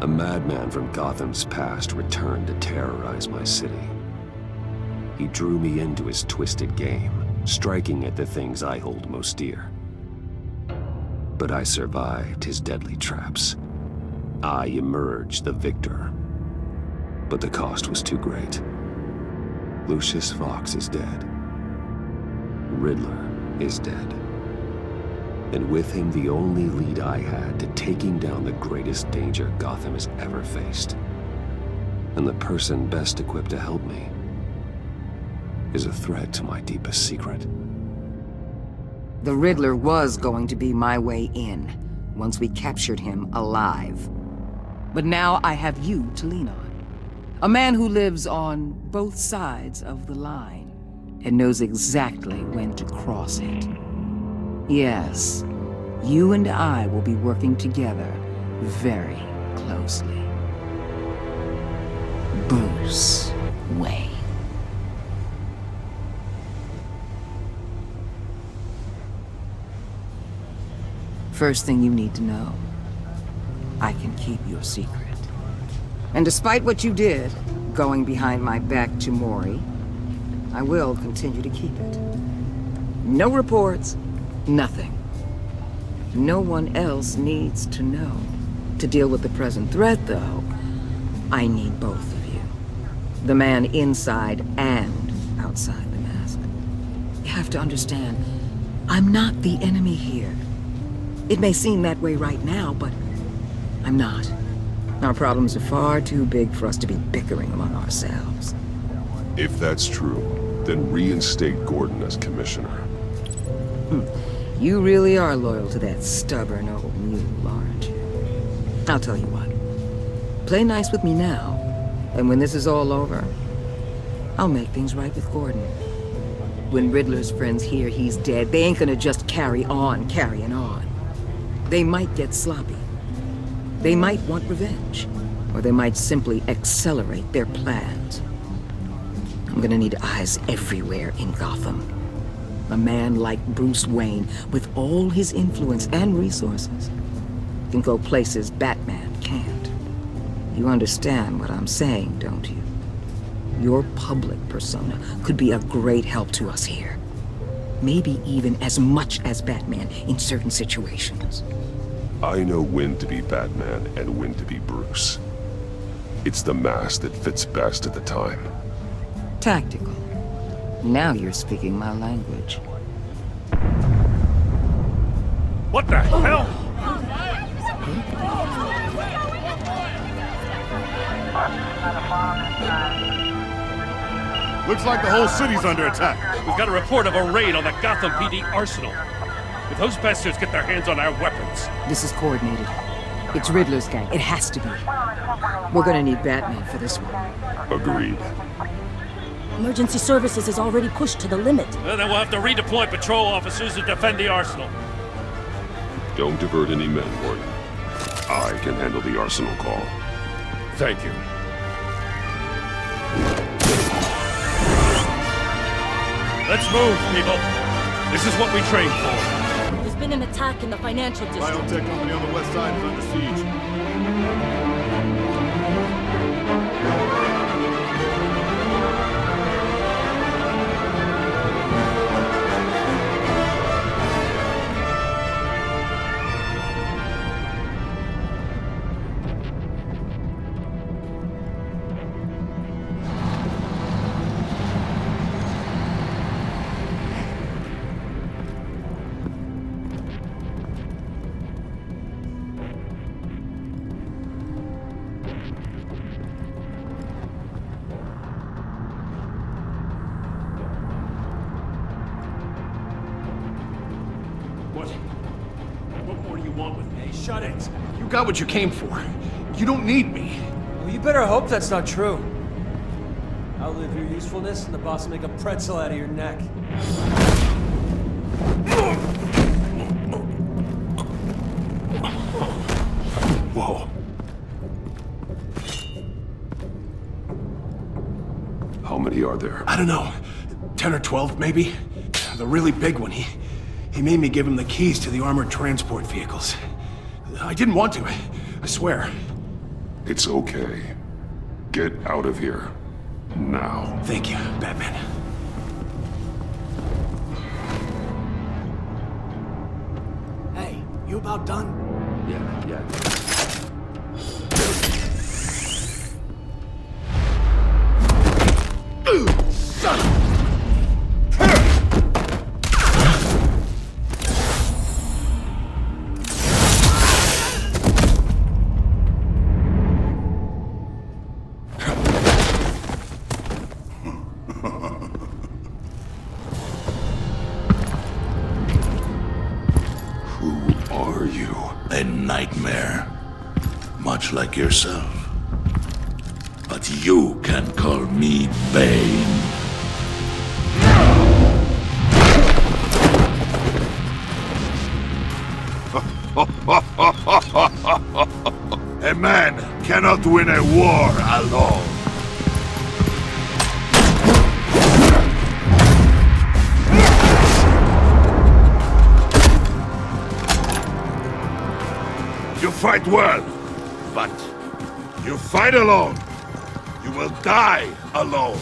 A madman from Gotham's past returned to terrorize my city. He drew me into his twisted game, striking at the things I hold most dear. But I survived his deadly traps. I emerged the victor. But the cost was too great. Lucius Fox is dead. Riddler is dead. And with him, the only lead I had to taking down the greatest danger Gotham has ever faced. And the person best equipped to help me is a threat to my deepest secret. The Riddler was going to be my way in, once we captured him alive. But now I have you to lean on. A man who lives on both sides of the line, and knows exactly when to cross it. Yes, you and I will be working together very closely. Bruce Wayne. First thing you need to know, I can keep your secret. And despite what you did, going behind my back to Mori, I will continue to keep it. No reports, nothing. No one else needs to know. To deal with the present threat, though, I need both of you. The man inside and outside the mask. You have to understand, I'm not the enemy here. It may seem that way right now, but I'm not. Our problems are far too big for us to be bickering among ourselves. If that's true, then reinstate Gordon as commissioner. You really are loyal to that stubborn old mule, aren't you? I'll tell you what. Play nice with me now, and when this is all over, I'll make things right with Gordon. When Riddler's friends hear he's dead, they ain't gonna just carry on carrying on. They might get sloppy. They might want revenge, or they might simply accelerate their plans. I'm gonna need eyes everywhere in Gotham. A man like Bruce Wayne, with all his influence and resources, can go places Batman can't. You understand what I'm saying, don't you? Your public persona could be a great help to us here. Maybe even as much as Batman in certain situations. I know when to be Batman and when to be Bruce. It's the mask that fits best at the time. Tactical. Now you're speaking my language. What the hell? Looks like the whole city's under attack. We've got a report of a raid on the Gotham PD arsenal. If those bastards get their hands on our weapons... This is coordinated. It's Riddler's gang. It has to be. We're gonna need Batman for this one. Agreed. Emergency services is already pushed to the limit. Then we'll have to redeploy patrol officers to defend the arsenal. Don't divert any men, Gordon. I can handle the arsenal call. Thank you. Let's move, people. This is what we trained for. There's been an attack in the financial district. Biotech company on the west side is under siege. What more do you want with me? Shut it! You got what you came for. You don't need me. Well, you better hope that's not true. Outlive your usefulness, and the boss will make a pretzel out of your neck. Whoa. How many are there? I don't know. 10 or 12, maybe? The really big one, he made me give him the keys to the armored transport vehicles. I didn't want to, I swear. It's okay. Get out of here. Now. Thank you, Batman. Hey, you about done? Yeah. Son of... Who are you? A nightmare. Much like yourself. But you can call me Bane. A man cannot win a war alone. You fight well, but you fight alone. You will die alone.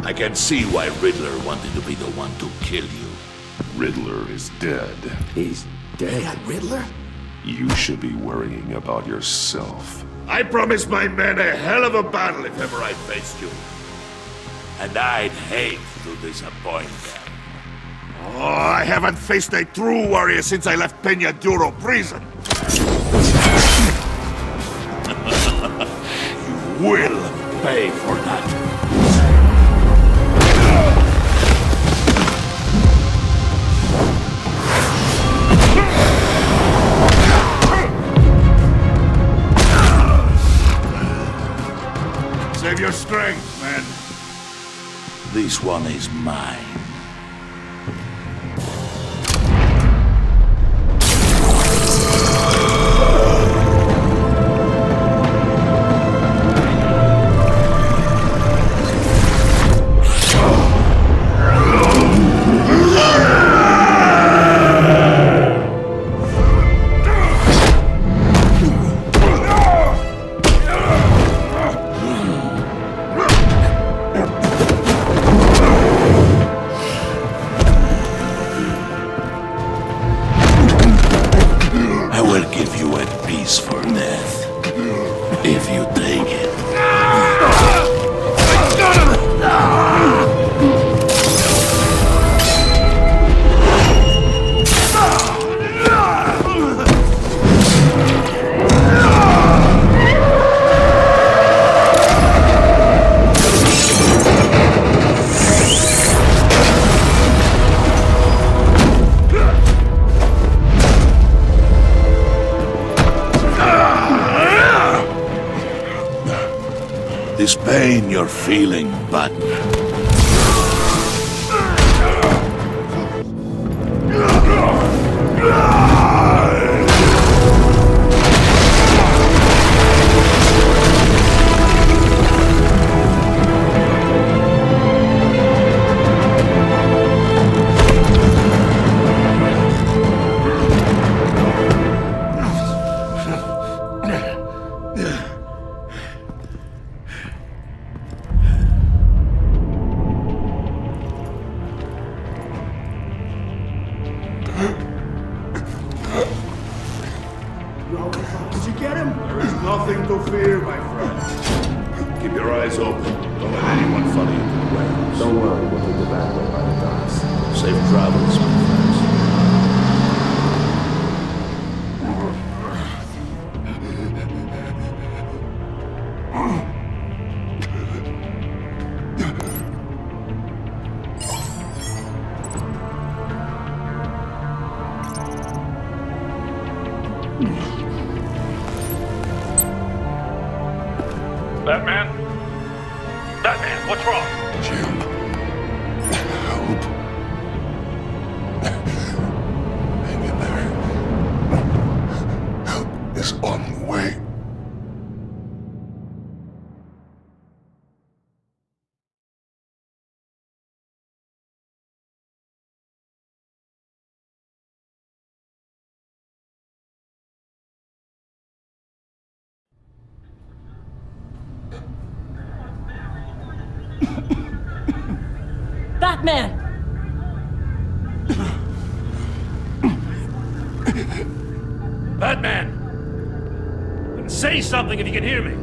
I can see why Riddler wanted to be the one to kill you. Riddler is dead. He's dead. That Riddler? You should be worrying about yourself. I promised my men a hell of a battle if ever I faced you. And I'd hate to disappoint them. Oh, I haven't faced a true warrior since I left Peña Duro prison. You will pay for that. Save your strength, man. This one is mine. For death, if you take it. This pain you're feeling, Batman. Did you get him? There is nothing to fear, my friend. Keep your eyes open. Don't let anyone follow you to the warehouse. Don't worry, we'll meet the Batman by the docks. Safe travels, my friends. Batman? Batman, what's wrong? Jim. Help. Hang in there. Help is on the way. Batman! Batman! Say something if you can hear me.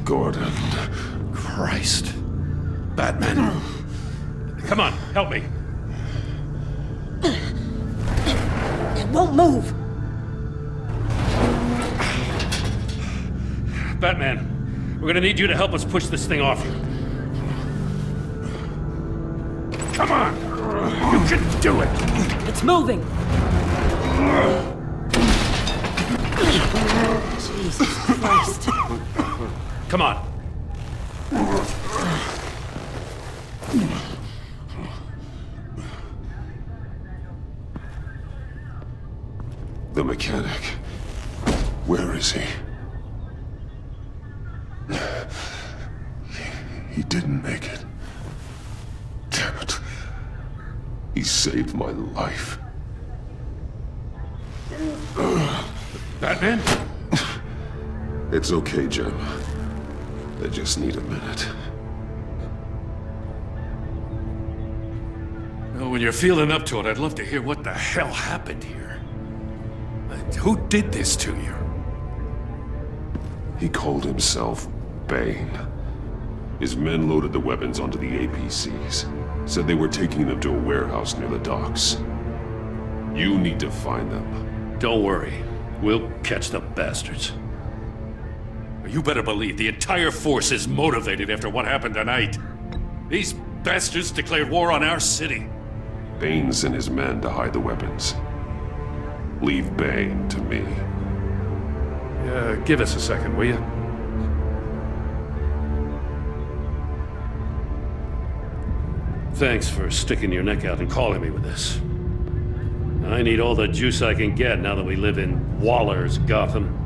Gordon. Christ. Batman. Come on, help me. It won't move! Batman, we're gonna need you to help us push this thing off you. Come on! You can do it! It's moving! Jesus Christ. Come on. The mechanic. Where is he? He didn't make it. Damn it. He saved my life. Batman? It's okay, Jim. I just need a minute. Well, when you're feeling up to it, I'd love to hear what the hell happened here. Who did this to you? He called himself Bane. His men loaded the weapons onto the APCs. Said they were taking them to a warehouse near the docks. You need to find them. Don't worry. We'll catch the bastards. You better believe the entire force is motivated after what happened tonight. These bastards declared war on our city. Bane sent his men to hide the weapons. Leave Bane to me. Give us a second, will you? Thanks for sticking your neck out and calling me with this. I need all the juice I can get now that we live in Waller's Gotham.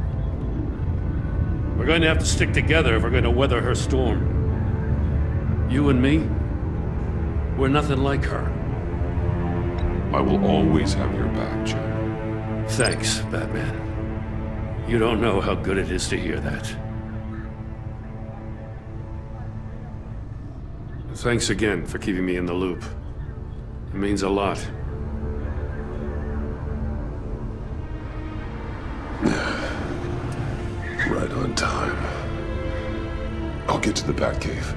We're going to have to stick together if we're going to weather her storm. You and me, we're nothing like her. I will always have your back, Jim. Thanks, Batman. You don't know how good it is to hear that. Thanks again for keeping me in the loop. It means a lot. Right on time. I'll get to the Batcave.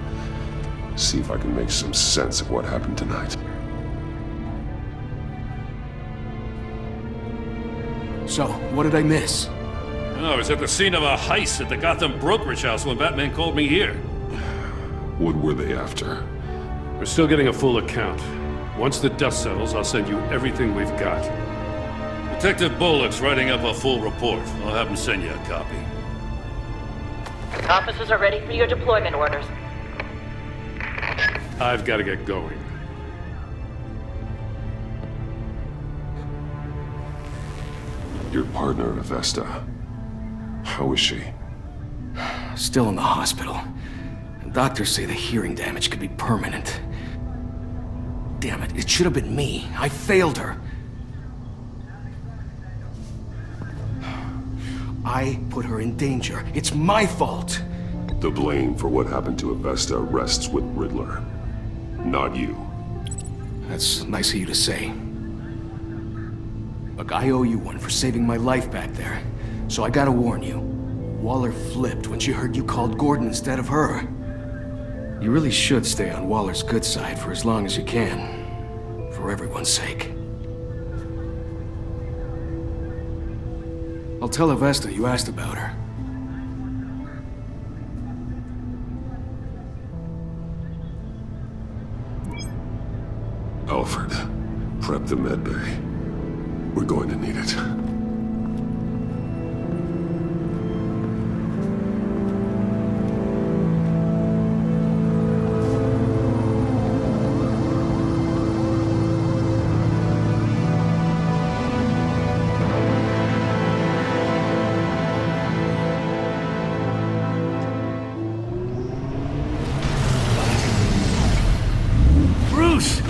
See if I can make some sense of what happened tonight. So, what did I miss? I was at the scene of a heist at the Gotham brokerage house when Batman called me here. What were they after? We're still getting a full account. Once the dust settles, I'll send you everything we've got. Detective Bullock's writing up a full report. I'll have him send you a copy. Officers are ready for your deployment orders. I've got to get going. Your partner, Avesta. How is she? Still in the hospital. Doctors say the hearing damage could be permanent. Damn it, it should have been me. I failed her. I put her in danger. It's my fault. The blame for what happened to Avesta rests with Riddler, not you. That's nice of you to say. Look, I owe you one for saving my life back there. So I gotta warn you. Waller flipped when she heard you called Gordon instead of her. You really should stay on Waller's good side for as long as you can. For everyone's sake. I'll tell Avesta you asked about her. Alfred, prep the medbay. We're going to need it. Bruce!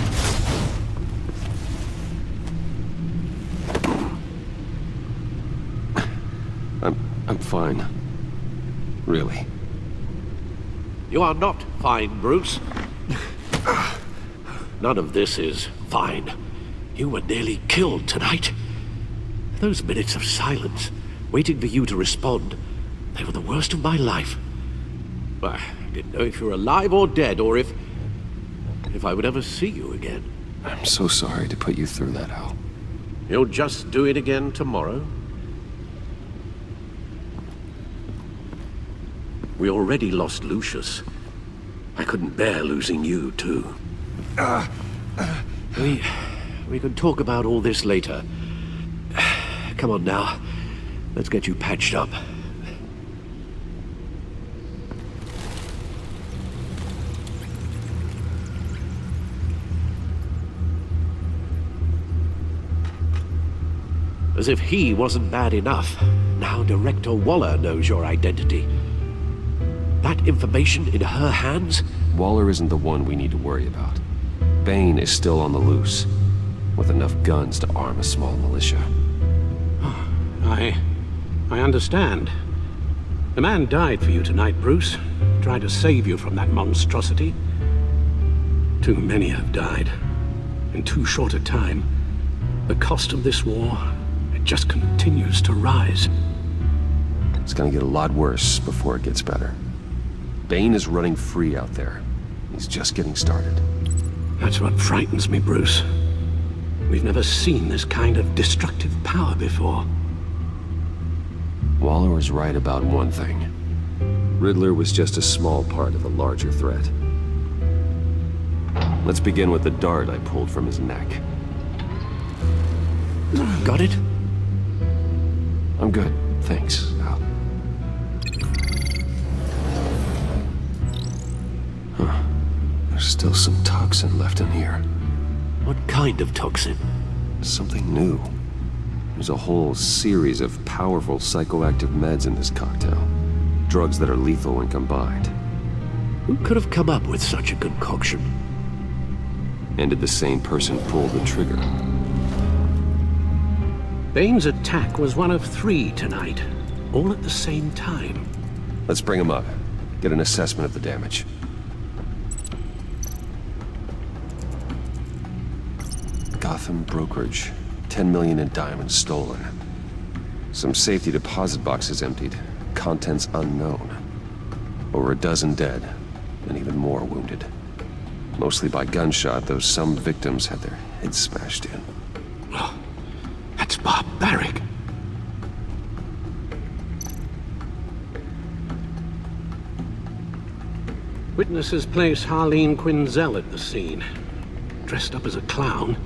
I'm fine. Really. You are not fine, Bruce. None of this is fine. You were nearly killed tonight. Those minutes of silence, waiting for you to respond, they were the worst of my life. I didn't know if you were alive or dead, or if I would ever see you again. I'm so sorry to put you through that, Al. You'll just do it again tomorrow? We already lost Lucius. I couldn't bear losing you, too. We can talk about all this later. Come on now. Let's get you patched up. As if he wasn't bad enough, now Director Waller knows your identity. That information in her hands? Waller isn't the one we need to worry about. Bane is still on the loose, with enough guns to arm a small militia. I understand. The man died for you tonight, Bruce. Tried to save you from that monstrosity. Too many have died. In too short a time. The cost of this war, it just continues to rise. It's gonna get a lot worse before it gets better. Bane is running free out there. He's just getting started. That's what frightens me, Bruce. We've never seen this kind of destructive power before. Waller was right about one thing. Riddler was just a small part of a larger threat. Let's begin with the dart I pulled from his neck. Got it? I'm good, thanks, Al. Huh. There's still some toxin left in here. What kind of toxin? Something new. There's a whole series of powerful psychoactive meds in this cocktail. Drugs that are lethal when combined. Who could have come up with such a concoction? And did the same person pull the trigger? Bane's attack was one of 3 tonight, all at the same time. Let's bring him up. Get an assessment of the damage. Gotham brokerage. 10 million in diamonds stolen. Some safety deposit boxes emptied. Contents unknown. Over a dozen dead, and even more wounded. Mostly by gunshot, though some victims had their heads smashed in. Oh, that's barbaric. Witnesses place Harleen Quinzel at the scene, dressed up as a clown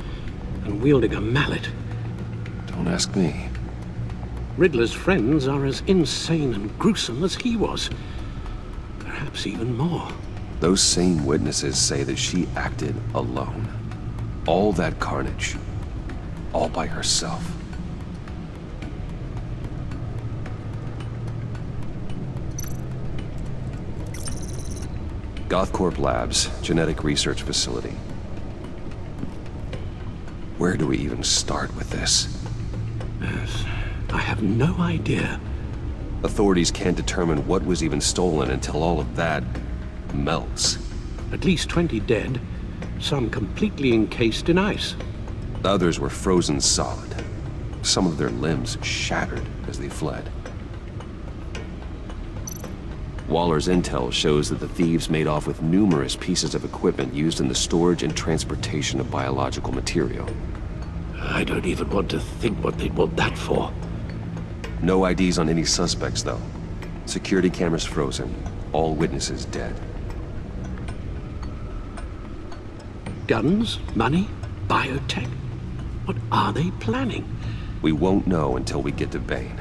and wielding a mallet. Don't ask me. Riddler's friends are as insane and gruesome as he was. Perhaps even more. Those same witnesses say that she acted alone. All that carnage. All by herself. Gothcorp Labs, genetic research facility. Where do we even start with this? Yes, I have no idea. Authorities can't determine what was even stolen until all of that melts. At least 20 dead, some completely encased in ice. Others were frozen solid. Some of their limbs shattered as they fled. Waller's intel shows that the thieves made off with numerous pieces of equipment used in the storage and transportation of biological material. I don't even want to think what they'd want that for. No IDs on any suspects, though. Security cameras frozen. All witnesses dead. Guns? Money? Biotech? What are they planning? We won't know until we get to Bane.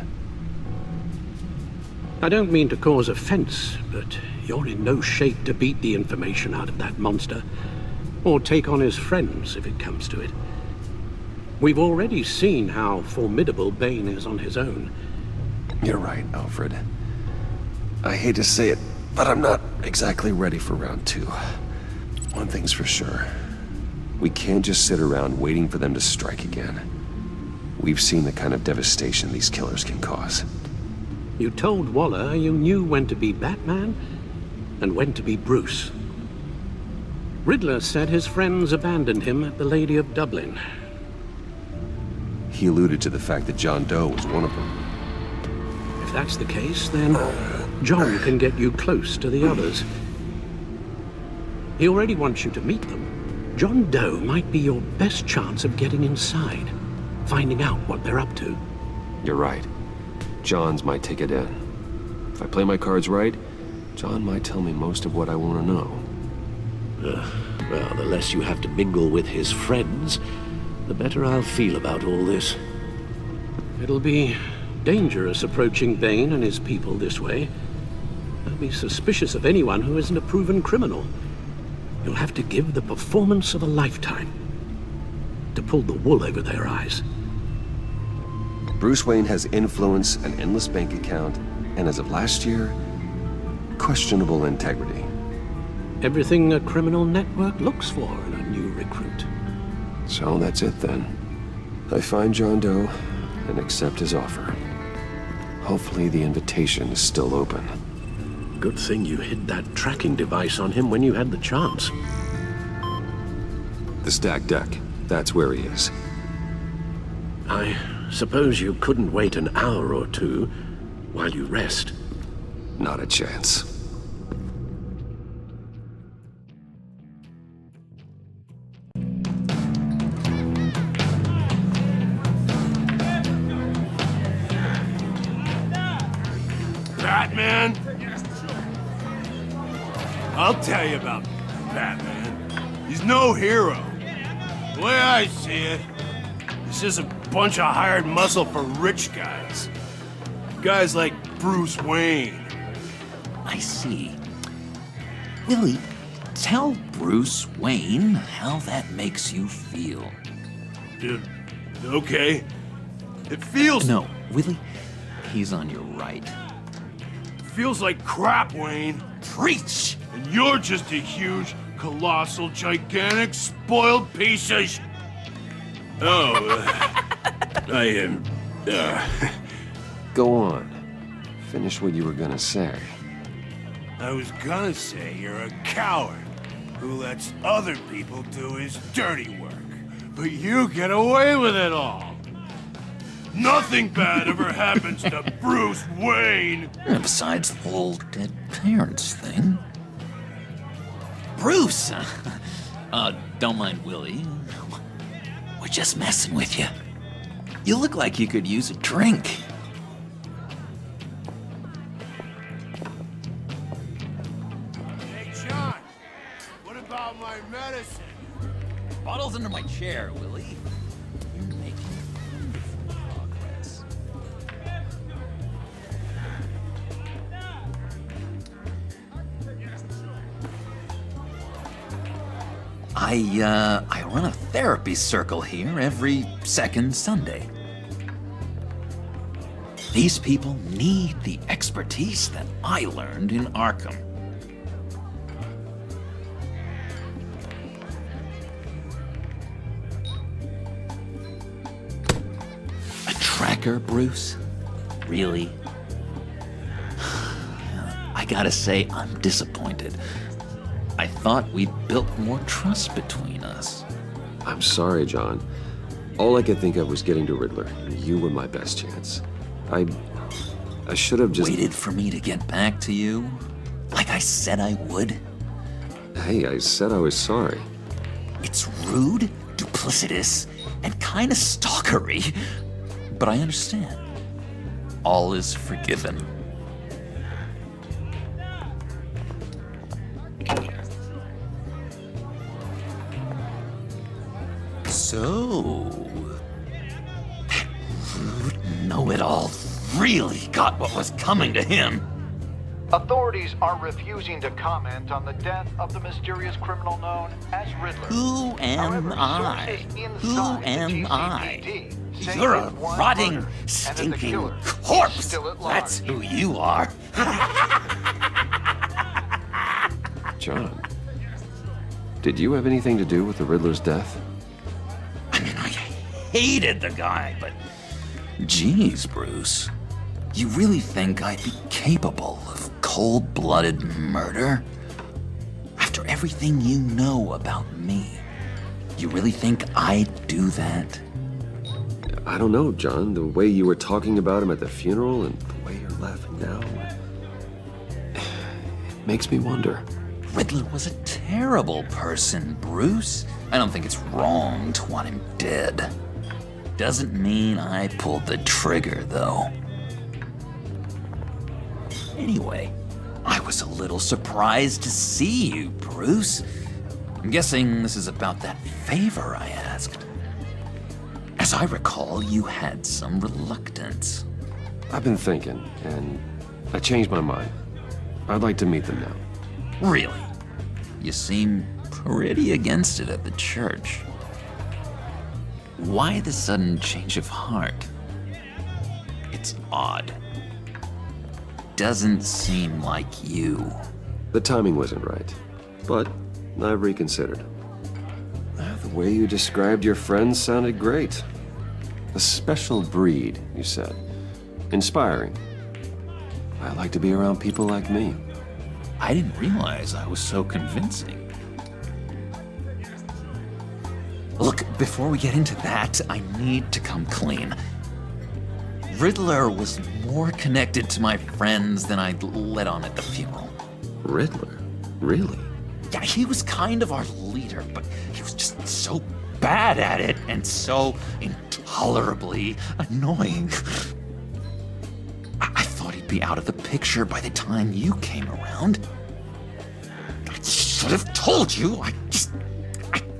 I don't mean to cause offense, but you're in no shape to beat the information out of that monster, or take on his friends if it comes to it. We've already seen how formidable Bane is on his own. You're right, Alfred. I hate to say it, but I'm not exactly ready for round 2. One thing's for sure. We can't just sit around waiting for them to strike again. We've seen the kind of devastation these killers can cause. You told Waller you knew when to be Batman and when to be Bruce. Riddler said his friends abandoned him at the Lady of Dublin. He alluded to the fact that John Doe was one of them. If that's the case, then John can get you close to the others. He already wants you to meet them. John Doe might be your best chance of getting inside, finding out what they're up to. You're right. John's might take it in. If I play my cards right, John might tell me most of what I want to know. Well, the less you have to mingle with his friends, the better I'll feel about all this. It'll be dangerous approaching Bane and his people this way. They'll be suspicious of anyone who isn't a proven criminal. You'll have to give the performance of a lifetime to pull the wool over their eyes. Bruce Wayne has influence, an endless bank account, and as of last year, questionable integrity. Everything a criminal network looks for in a new recruit. So that's it then. I find John Doe and accept his offer. Hopefully the invitation is still open. Good thing you hid that tracking device on him when you had the chance. The stacked deck, that's where he is. I suppose you couldn't wait an hour or two while you rest. Not a chance. Batman? I'll tell you about Batman. He's no hero. The way I see it, he's just a bunch of hired muscle for rich guys. Guys like Bruce Wayne. I see. Willie, tell Bruce Wayne how that makes you feel. Dude, okay. It feels... No, Willie, he's on your right. Feels like crap, Wayne. Preach! And you're just a huge, colossal, gigantic, spoiled piece of I am... Go on. Finish what you were gonna say. I was gonna say you're a coward who lets other people do his dirty work. But you get away with it all. Nothing bad ever happens to Bruce Wayne. Besides the whole dead parents thing. Bruce! Don't mind Willie. We're just messing with you. You look like you could use a drink. Hey, John. What about my medicine? Bottle's under my chair, Willie. You're making wonderful progress. I run a therapy circle here every second Sunday. These people need the expertise that I learned in Arkham. A tracker, Bruce? Really? I gotta say, I'm disappointed. I thought we'd built more trust between us. I'm sorry, John. All I could think of was getting to Riddler. You were my best chance. I should have just... Waited for me to get back to you? Like I said I would? Hey, I said I was sorry. It's rude, duplicitous, and kinda stalkery. But I understand. All is forgiven. So, know-it-all really got what was coming to him. Authorities are refusing to comment on the death of the mysterious criminal known as Riddler. Who am However, I? sources Who inside the am I? GCPD say You're a that one rotting, murder and that the stinking killer is corpse. still at large. That's who you are. John, did you have anything to do with the Riddler's death? I mean, I hated the guy, but... Geez, Bruce. You really think I'd be capable of cold-blooded murder? After everything you know about me, you really think I'd do that? I don't know, John. The way you were talking about him at the funeral and the way you're laughing now... it makes me wonder. Riddler was a terrible person, Bruce. I don't think it's wrong to want him dead. Doesn't mean I pulled the trigger, though. Anyway, I was a little surprised to see you, Bruce. I'm guessing this is about that favor I asked. As I recall, you had some reluctance. I've been thinking, and I changed my mind. I'd like to meet them now. Really? You seem pretty against it at the church. Why the sudden change of heart? It's odd. Doesn't seem like you. The timing wasn't right, but I've reconsidered. The way you described your friends sounded great. A special breed, you said. Inspiring. I like to be around people like me. I didn't realize I was so convincing. Look, before we get into that, I need to come clean. Riddler was more connected to my friends than I'd let on at the funeral. Riddler? Really? Yeah, he was kind of our leader, but he was just so bad at it and so intolerably annoying. I thought he'd be out of the picture by the time you came around. I should have told you. I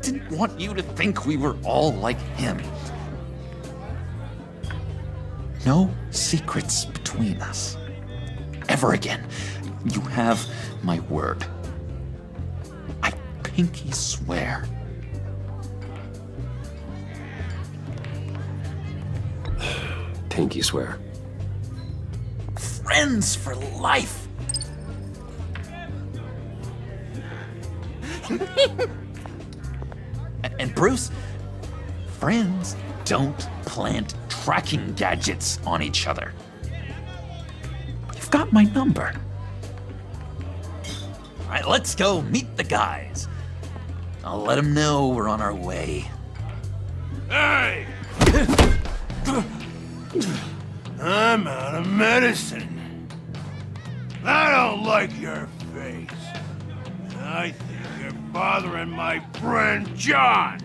didn't want you to think we were all like him. No secrets between us. Ever again. You have my word. I pinky swear. Pinky swear. Friends for life. And Bruce, friends don't plant tracking gadgets on each other. You've got my number. All right, let's go meet the guys. I'll let them know we're on our way. Hey! I'm out of medicine. I don't like your face. I think you're bothering my friend John.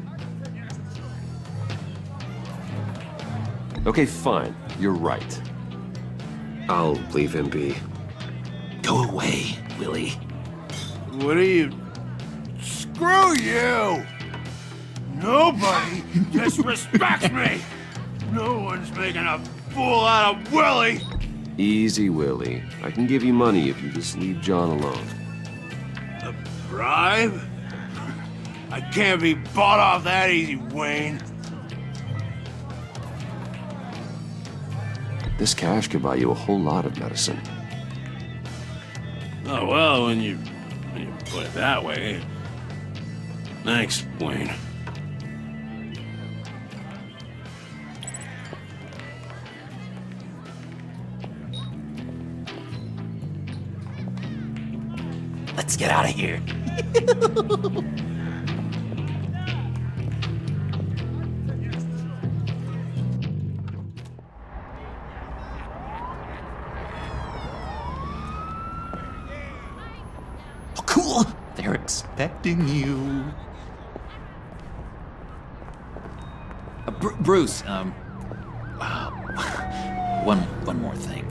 Okay, fine. You're right. I'll leave him be. Go away, Willie. What are you... Screw you! Nobody disrespects me! No one's making a fool out of Willie! Easy, Willie. I can give you money if you just leave John alone. A bribe? I can't be bought off that easy, Wayne. This cash could buy you a whole lot of medicine. Oh, well, when you put it that way. Thanks, Wayne. Let's get out of here. Oh, cool. They're expecting you. Bruce, one more thing.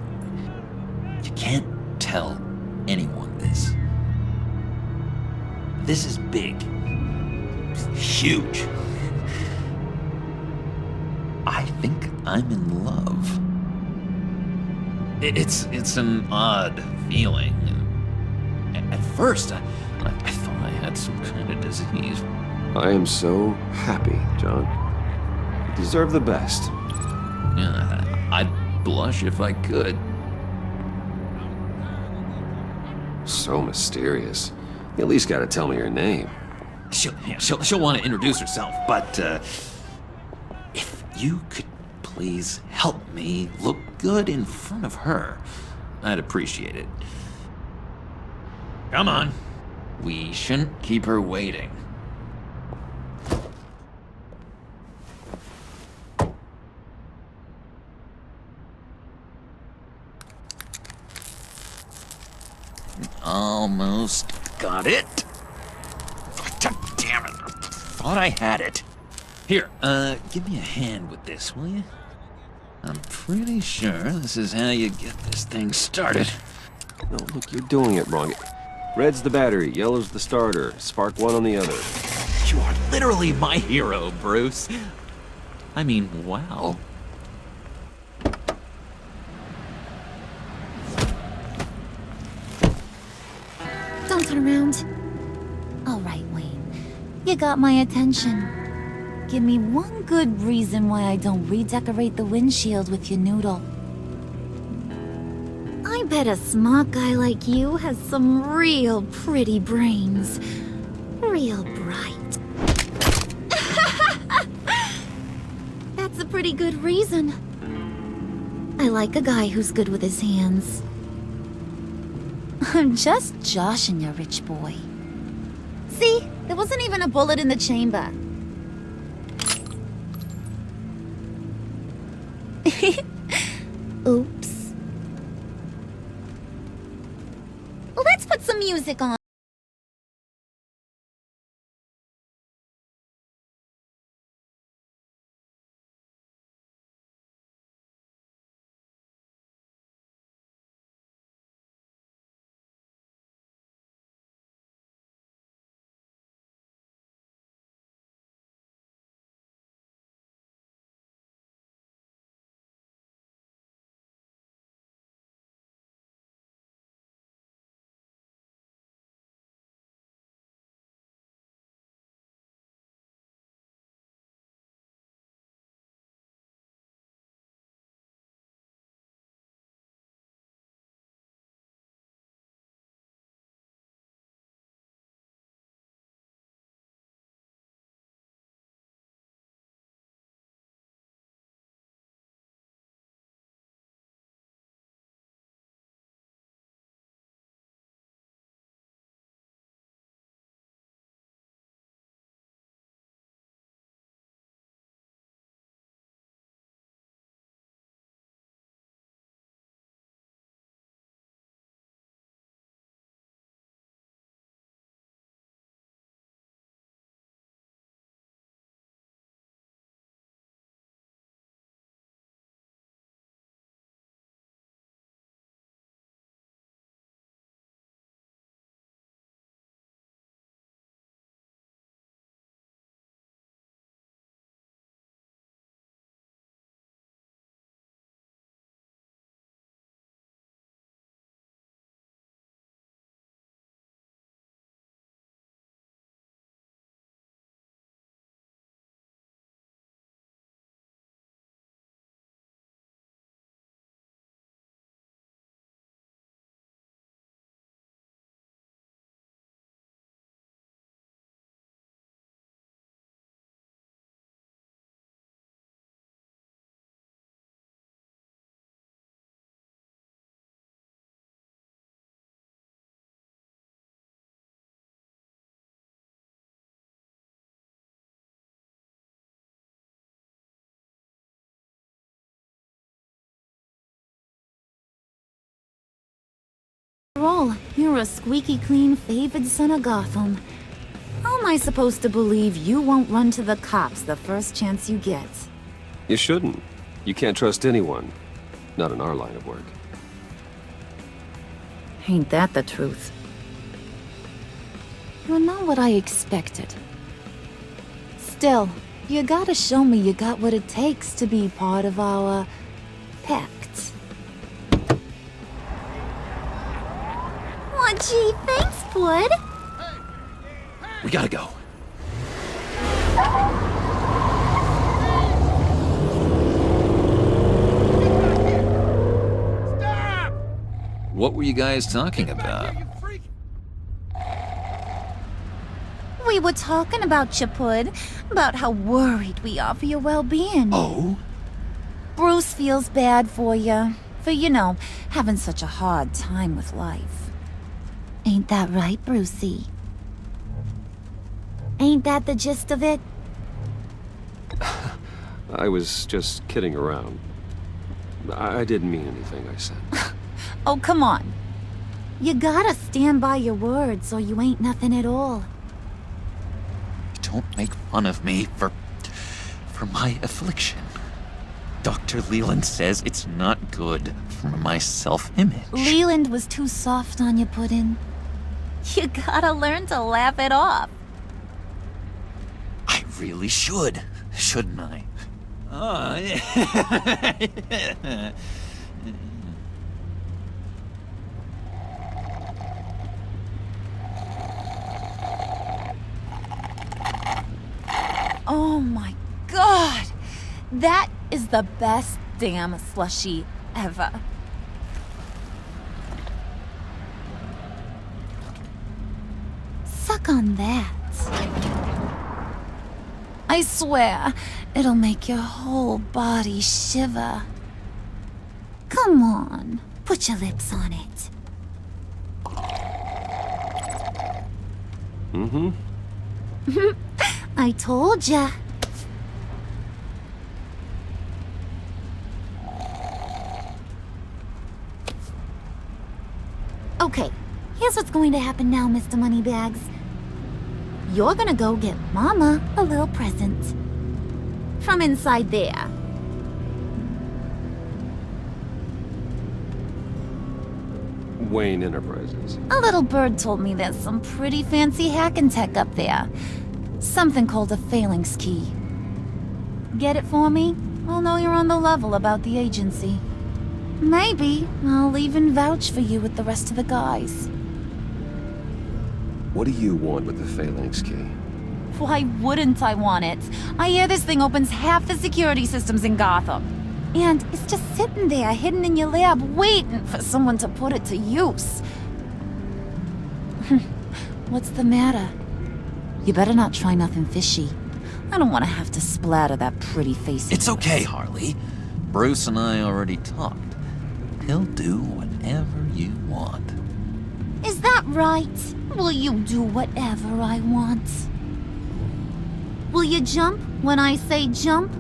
You can't tell anyone this. This is big. Huge. I think I'm in love. It's an odd feeling. At first, I thought I had some kind of disease. I am so happy, John. You deserve the best. Yeah, I'd blush if I could. So mysterious. You at least gotta tell me your name. She'll want to introduce herself, but if you could please help me look good in front of her, I'd appreciate it. Come on. We shouldn't keep her waiting. Almost got it. Damn it. Thought I had it. Here, give me a hand with this, will you? I'm pretty sure this is how you get this thing started. No, look, you're doing it wrong. Red's the battery, yellow's the starter. Spark one on the other. You are literally my hero, Bruce. I mean, wow. Don't turn around. All right, Wayne. You got my attention. Give me one good reason why I don't redecorate the windshield with your noodle. I bet a smart guy like you has some real pretty brains. Real bright. That's a pretty good reason. I like a guy who's good with his hands. I'm just joshing you, rich boy. See? There wasn't even a bullet in the chamber. Oops. Let's put some music on. After all, you're a squeaky clean favored son of Gotham. How am I supposed to believe you won't run to the cops the first chance you get? You shouldn't. You can't trust anyone. Not in our line of work. Ain't that the truth? You're not what I expected. Still, you gotta show me you got what it takes to be part of our Pact. Gee, thanks, Bud. We gotta go. What were you guys talking about? We were talking about you, Pud. About how worried we are for your well-being. Oh? Bruce feels bad for you. For, having such a hard time with life. Ain't that right, Brucey? Ain't that the gist of it? I was just kidding around. I didn't mean anything I said. Oh, come on. You gotta stand by your words or you ain't nothing at all. Don't make fun of me for my affliction. Dr. Leland says it's not good for my self-image. Leland was too soft on you, Puddin'. You gotta learn to laugh it off. I really should, shouldn't I? Oh my god! That is the best damn slushie ever. Suck on that. I swear, it'll make your whole body shiver. Come on, put your lips on it. Mm-hmm. I told ya. Okay, here's what's going to happen now, Mr. Moneybags. You're gonna go get Mama a little present. From inside there. Wayne Enterprises. A little bird told me there's some pretty fancy hacking tech up there. Something called a phalanx key. Get it for me? I'll know you're on the level about the agency. Maybe I'll even vouch for you with the rest of the guys. What do you want with the phalanx key? Why wouldn't I want it? I hear this thing opens half the security systems in Gotham. And it's just sitting there, hidden in your lab, waiting for someone to put it to use. What's the matter? You better not try nothing fishy. I don't want to have to splatter that pretty face. It's okay, Harley. Bruce and I already talked. He'll do whatever you want. Is that right? Will you do whatever I want? Will you jump when I say jump?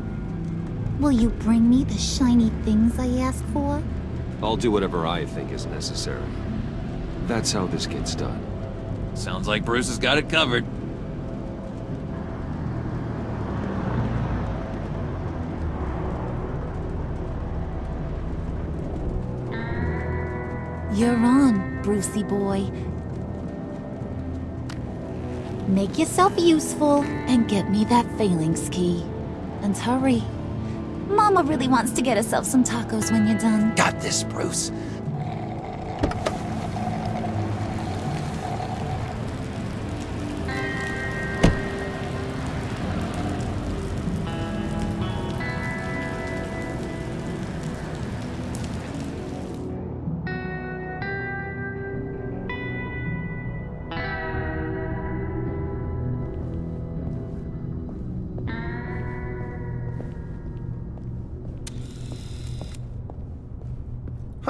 Will you bring me the shiny things I ask for? I'll do whatever I think is necessary. That's how this gets done. Sounds like Bruce has got it covered. You're on, Brucey boy. Make yourself useful and get me that phalanx key. And hurry. Mama really wants to get herself some tacos when you're done. Got this, Bruce.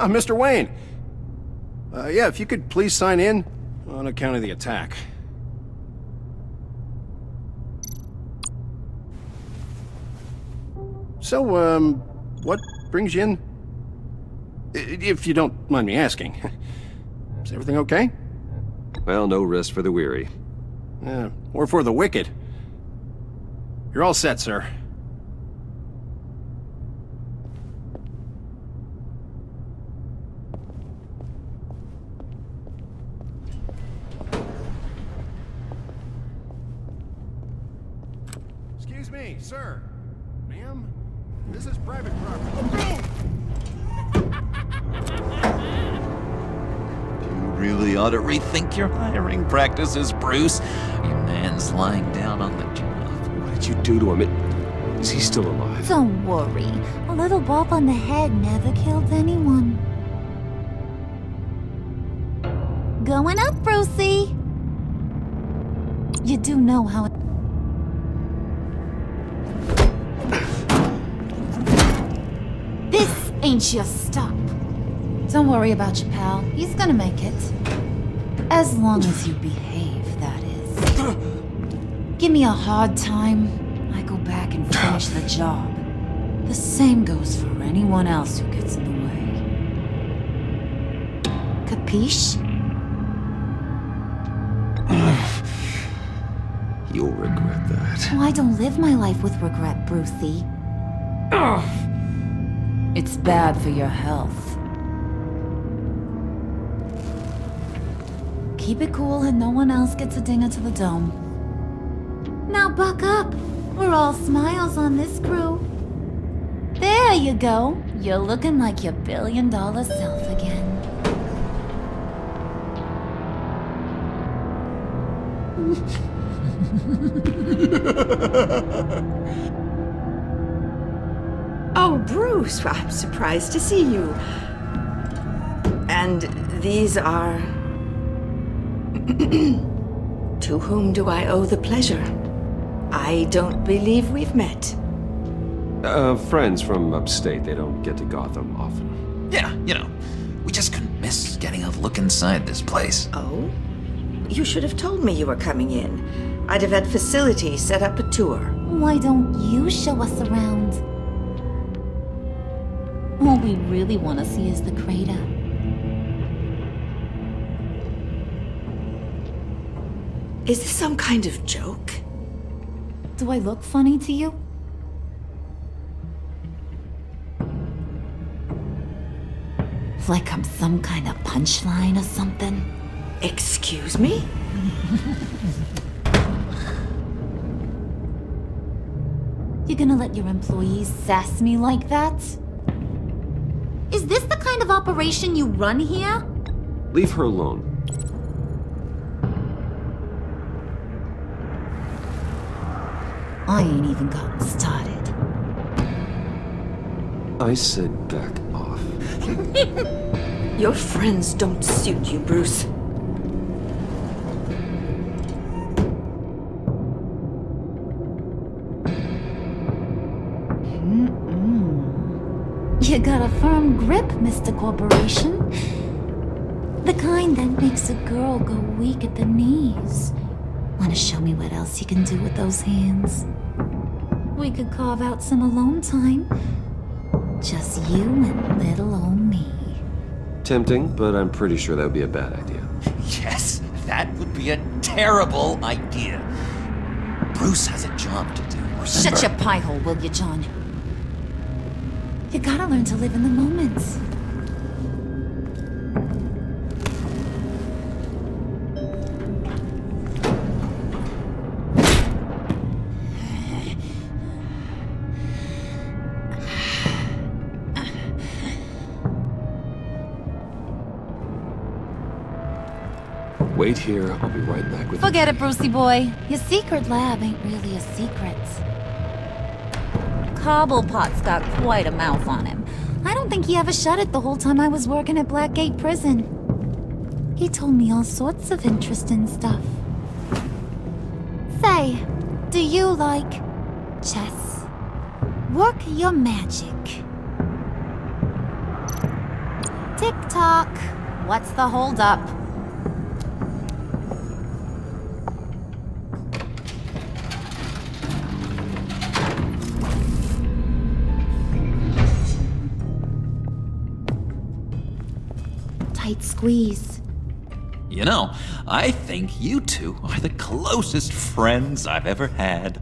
Mr. Wayne. Yeah, if you could please sign in on account of the attack. So, what brings you in? If you don't mind me asking. Is everything okay? Well, no rest for the weary. Or for the wicked. You're all set, sir. Excuse me, sir. Ma'am, this is private property. Do really ought to rethink your hiring practices, Bruce. Your man's lying down on the job. What did you do to him? Is he still alive? Don't worry. A little bump on the head never killed anyone. Going up, Brucey! You do know how... This ain't your stop. Don't worry about your pal. He's gonna make it. As long as you behave, that is. Give me a hard time, I go back and finish the job. The same goes for anyone else who gets in the way. Capiche? You'll regret that. Oh, I don't live my life with regret, Brucey. It's bad for your health. Keep it cool and no one else gets a dinger to the dome. Now buck up. We're all smiles on this crew. There you go. You're looking like your billion-dollar self again. Oh, Bruce, I'm surprised to see you. And these are... To whom do I owe the pleasure? I don't believe we've met. Friends from upstate. They don't get to Gotham often. Yeah, you know, we just couldn't miss getting a look inside this place. Oh? You should have told me you were coming in. I'd have had facilities set up a tour. Why don't you show us around? All we really want to see is the crater. Is this some kind of joke? Do I look funny to you? Like I'm some kind of punchline or something? Excuse me? You gonna let your employees sass me like that? Is this the kind of operation you run here? Leave her alone. I ain't even gotten started. I said back off. Your friends don't suit you, Bruce. You got a firm grip, Mr. Corporation. The kind that makes a girl go weak at the knees. Wanna show me what else you can do with those hands? We could carve out some alone time. Just you and little old me. Tempting, but I'm pretty sure that would be a bad idea. Yes, that would be a terrible idea. Bruce has a job to do, remember? Shut your pie hole, will you, John? You gotta learn to live in the moment. Wait here, I'll be right back with Forget it, Brucey boy. Your secret lab ain't really a secret. Cobblepot's got quite a mouth on him. I don't think he ever shut it the whole time I was working at Blackgate Prison. He told me all sorts of interesting stuff. Say, do you like chess? Work your magic. Tick-tock. What's the holdup? Tight squeeze. You know, I think you two are the closest friends I've ever had.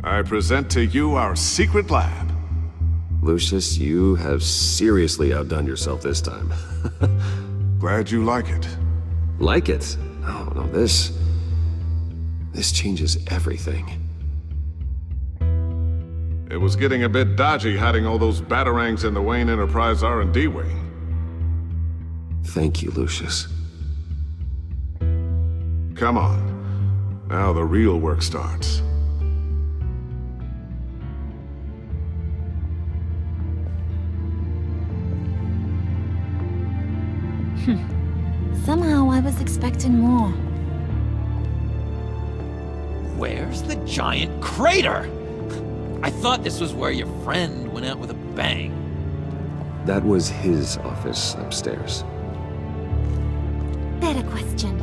I present to you our secret lab. Lucius, you have seriously outdone yourself this time. Glad you like it. Like it? Oh, no, this This changes everything. It was getting a bit dodgy hiding all those batarangs in the Wayne Enterprise R&D wing. Thank you, Lucius. Come on. Now the real work starts. Somehow I was expecting more. Where's the giant crater? I thought this was where your friend went out with a bang. That was his office upstairs. Better question.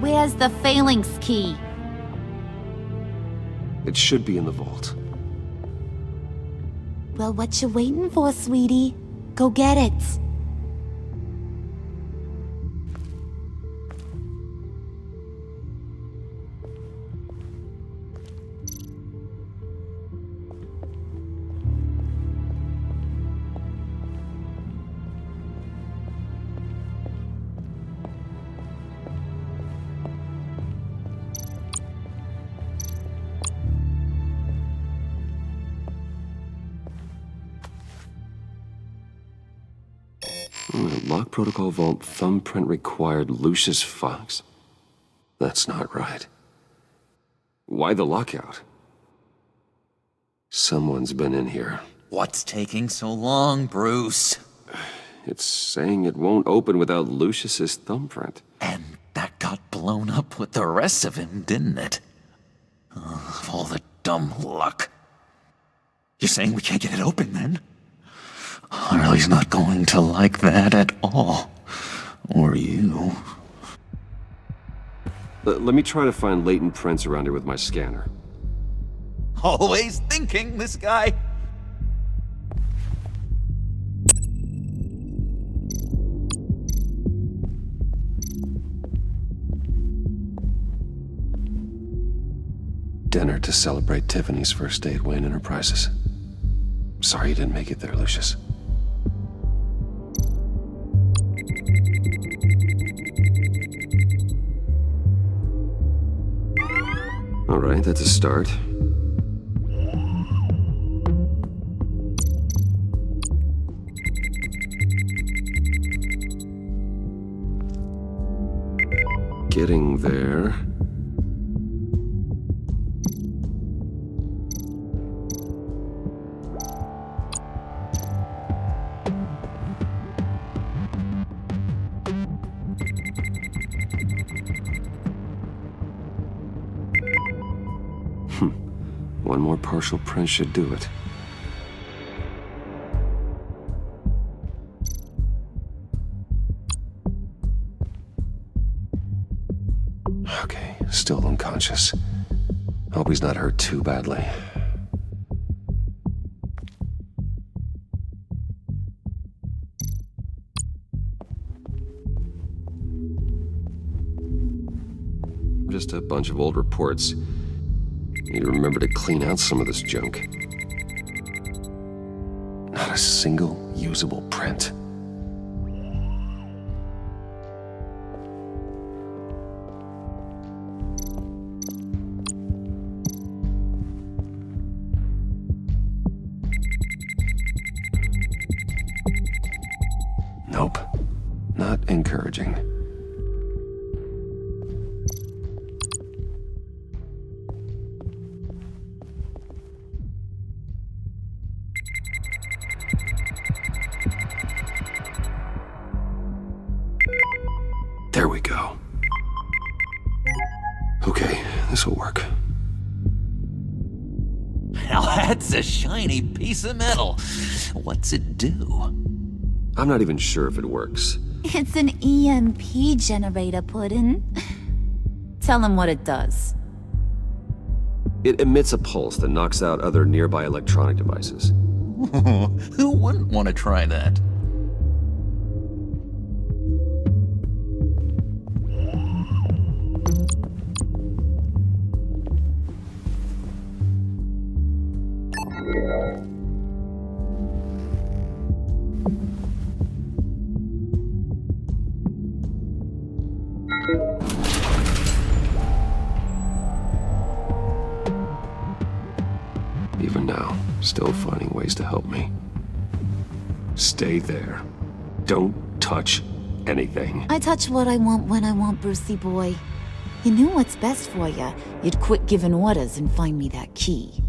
Where's the phalanx key? It should be in the vault. Well, what you waiting for, sweetie? Go get it. Lock protocol vault thumbprint required Lucius Fox? That's not right. Why the lockout? Someone's been in here. What's taking so long, Bruce? It's saying it won't open without Lucius's thumbprint. And that got blown up with the rest of him, didn't it? All the dumb luck. You're saying we can't get it open, then? Harley's not going to like that at all. Or you. Let me try to find latent prints around here with my scanner. Always thinking, this guy. Dinner to celebrate Tiffany's first day at Wayne Enterprises. Sorry you didn't make it there, Lucius. All right, that's a start. Getting there. One more partial print should do it. Okay, still unconscious. Hope he's not hurt too badly. Just a bunch of old reports. Need to remember to clean out some of this junk. Not a single usable print. Nope. Not encouraging. There we go. Okay, this'll work. Now that's a shiny piece of metal. What's it do? I'm not even sure if it works. It's an EMP generator, Puddin'. Tell him what it does. It emits a pulse that knocks out other nearby electronic devices. Who wouldn't want to try that? even now, still finding ways to help me. Stay there. Don't touch anything. I touch what I want when I want, Brucey boy. You knew what's best for you. You'd quit giving orders and find me that key.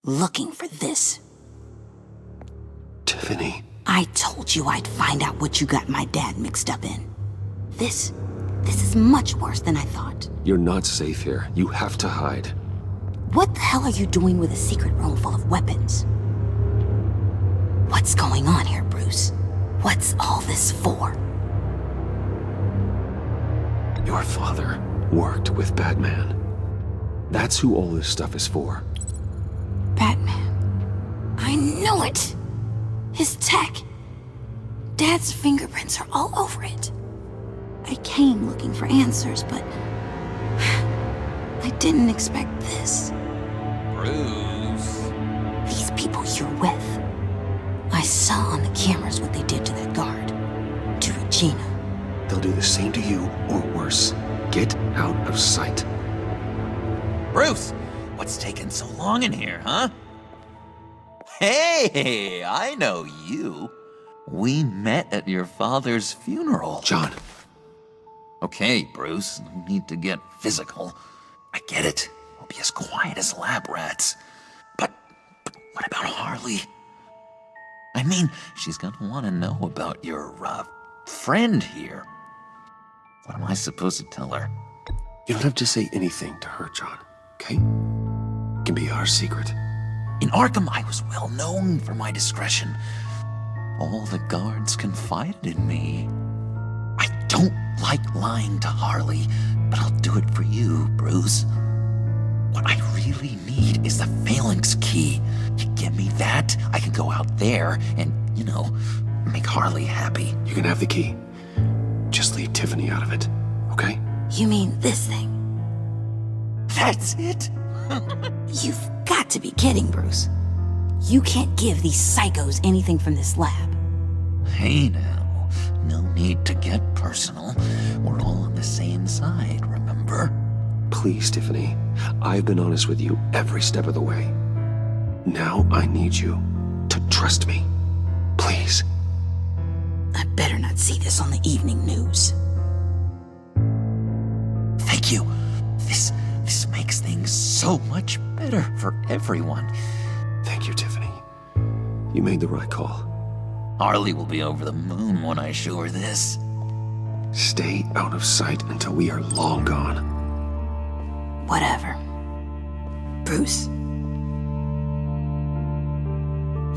Looking for this. Tiffany. I told you I'd find out what you got my dad mixed up in. This is much worse than I thought. You're not safe here. You have to hide. What the hell are you doing with a secret room full of weapons? What's going on here, Bruce? What's all this for? Your father worked with Batman. That's who all this stuff is for. Batman. I knew it! His tech. Dad's fingerprints are all over it. I came looking for answers, but I didn't expect this. Bruce. These people you're with. I saw on the cameras what they did to that guard. To Regina. They'll do the same to you, or worse. Get out of sight. Bruce, what's taking so long in here, huh? Hey, I know you. We met at your father's funeral. John. Okay, Bruce, no need to get physical. I get it. We'll be as quiet as lab rats. But what about Harley? I mean, she's gonna want to know about your, friend here. What am I supposed to tell her? You don't have to say anything to her, John, okay? It can be our secret. In Arkham, I was well known for my discretion. All the guards confided in me. I don't like lying to Harley, but I'll do it for you, Bruce. What I really need is the phalanx key. You give me that, I can go out there and, make Harley happy. You can have the key. Just leave Tiffany out of it, okay? You mean this thing? That's it? You've got to be kidding, Bruce. You can't give these psychos anything from this lab. Hey now, no need to get personal. We're all on the same side, remember? Please, Tiffany. I've been honest with you every step of the way. Now I need you to trust me. Please. I better not see this on the evening news. Thank you. This makes things so much better for everyone. Thank you, Tiffany. You made the right call. Harley will be over the moon when I show her this. Stay out of sight until we are long gone. Whatever. Bruce.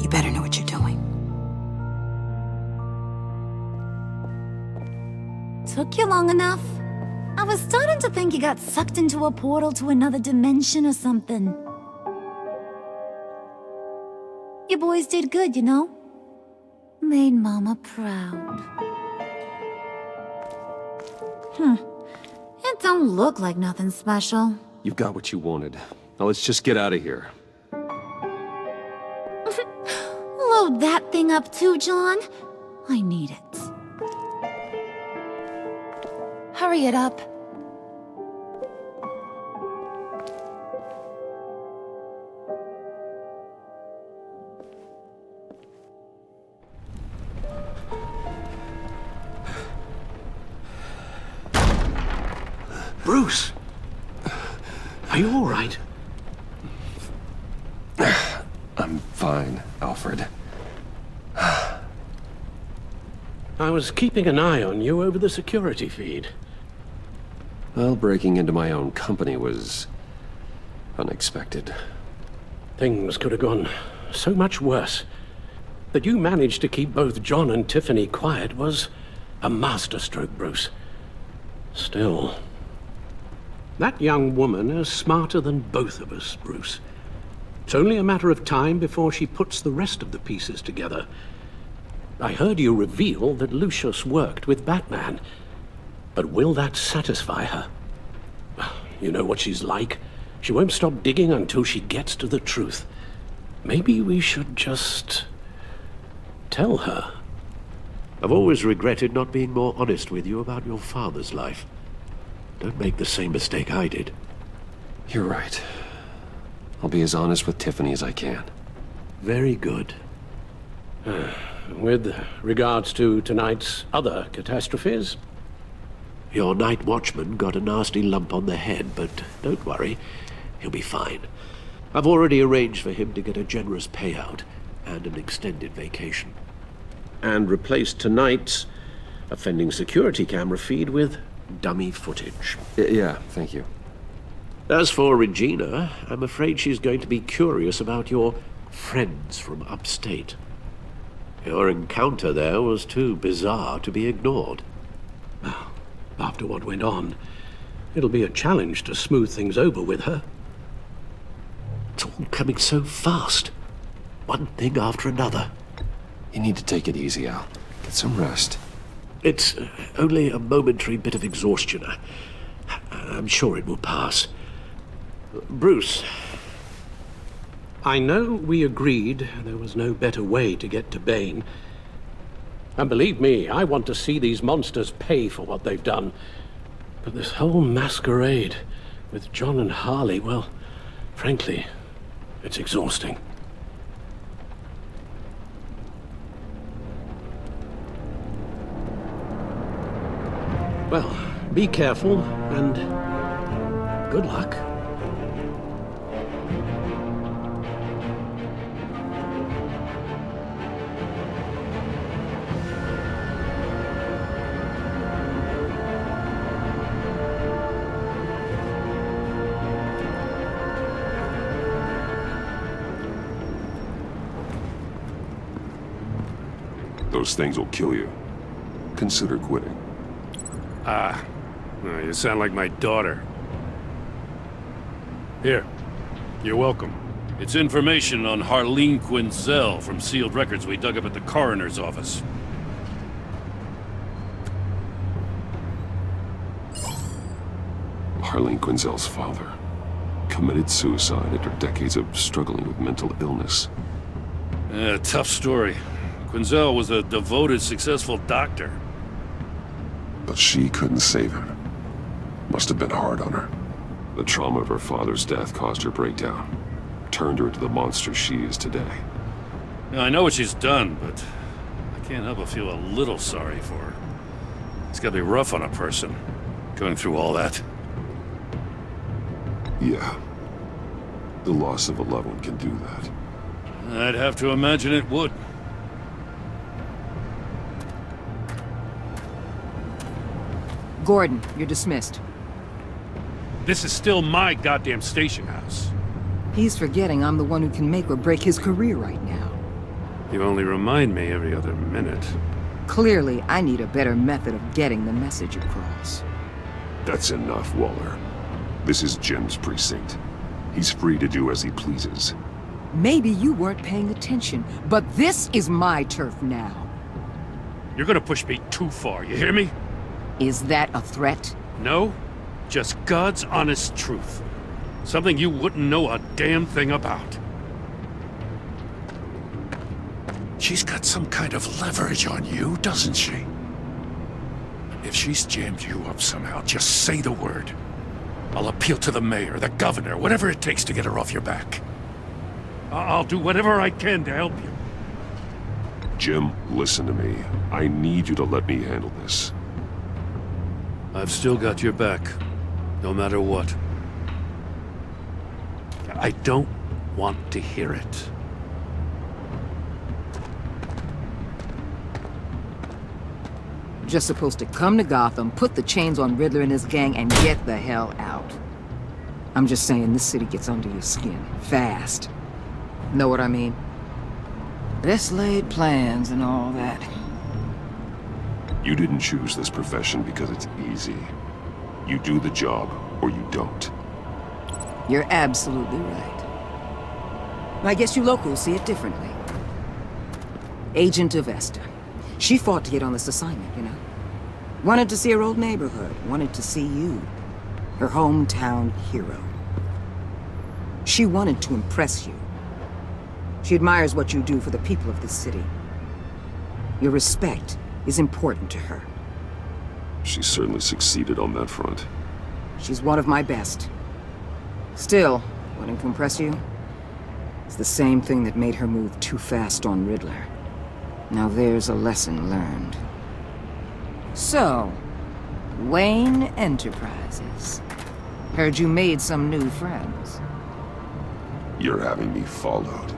You better know what you're doing. Took you long enough? I was starting to think you got sucked into a portal to another dimension or something. You boys did good, you know? Made Mama proud. It don't look like nothing special. You've got what you wanted. Now let's just get out of here. Load that thing up too, John. I need it. Hurry it up. Bruce! Are you all right? I'm fine, Alfred. I was keeping an eye on you over the security feed. Well, breaking into my own company was unexpected. Things could have gone so much worse. That you managed to keep both John and Tiffany quiet was a masterstroke, Bruce. Still, that young woman is smarter than both of us, Bruce. It's only a matter of time before she puts the rest of the pieces together. I heard you reveal that Lucius worked with Batman. But will that satisfy her? You know what she's like. She won't stop digging until she gets to the truth. Maybe we should just tell her. I've always regretted not being more honest with you about your father's life. Don't make the same mistake I did. You're right. I'll be as honest with Tiffany as I can. Very good. With regards to tonight's other catastrophes, your night watchman got a nasty lump on the head, but don't worry, he'll be fine. I've already arranged for him to get a generous payout and an extended vacation. And replaced tonight's offending security camera feed with dummy footage. Yeah, thank you. As for Regina, I'm afraid she's going to be curious about your friends from upstate. Your encounter there was too bizarre to be ignored. Well, after what went on, it'll be a challenge to smooth things over with her. It's all coming so fast. One thing after another. You need to take it easy, Al. Get some rest. It's only a momentary bit of exhaustion. I'm sure it will pass. Bruce, I know we agreed there was no better way to get to Bane. And believe me, I want to see these monsters pay for what they've done. But this whole masquerade with John and Harley, well, frankly, it's exhausting. Well, be careful, and good luck. Those things will kill you. Consider quitting. You sound like my daughter. Here, you're welcome. It's information on Harleen Quinzel from sealed records we dug up at the coroner's office. Harleen Quinzel's father committed suicide after decades of struggling with mental illness. Tough story. Quinzel was a devoted, successful doctor. But she couldn't save him. Must have been hard on her. The trauma of her father's death caused her breakdown. Turned her into the monster she is today. Now, I know what she's done, but I can't help but feel a little sorry for her. It's gotta be rough on a person, going through all that. Yeah. The loss of a loved one can do that. I'd have to imagine it would. Gordon, you're dismissed. This is still my goddamn station house. He's forgetting I'm the one who can make or break his career right now. You only remind me every other minute. Clearly, I need a better method of getting the message across. That's enough, Waller. This is Jim's precinct. He's free to do as he pleases. Maybe you weren't paying attention, but this is my turf now. You're gonna push me too far, you hear me? Is that a threat? No, just God's honest truth. Something you wouldn't know a damn thing about. She's got some kind of leverage on you, doesn't she? If she's jammed you up somehow, just say the word. I'll appeal to the mayor, the governor, whatever it takes to get her off your back. I'll do whatever I can to help you. Jim, listen to me. I need you to let me handle this. I've still got your back, no matter what. I don't want to hear it. Just supposed to come to Gotham, put the chains on Riddler and his gang, and get the hell out. I'm just saying, this city gets under your skin. Fast. Know what I mean? Best laid plans and all that. You didn't choose this profession because it's easy. You do the job, or you don't. You're absolutely right. I guess you locals see it differently. Agent of Esther. She fought to get on this assignment, you know? Wanted to see her old neighborhood. Wanted to see you. Her hometown hero. She wanted to impress you. She admires what you do for the people of this city. Your respect is important to her. She certainly succeeded on that front. She's one of my best. Still, wouldn't impress you? It's the same thing that made her move too fast on Riddler. Now there's a lesson learned. So, Wayne Enterprises. Heard you made some new friends. You're having me followed.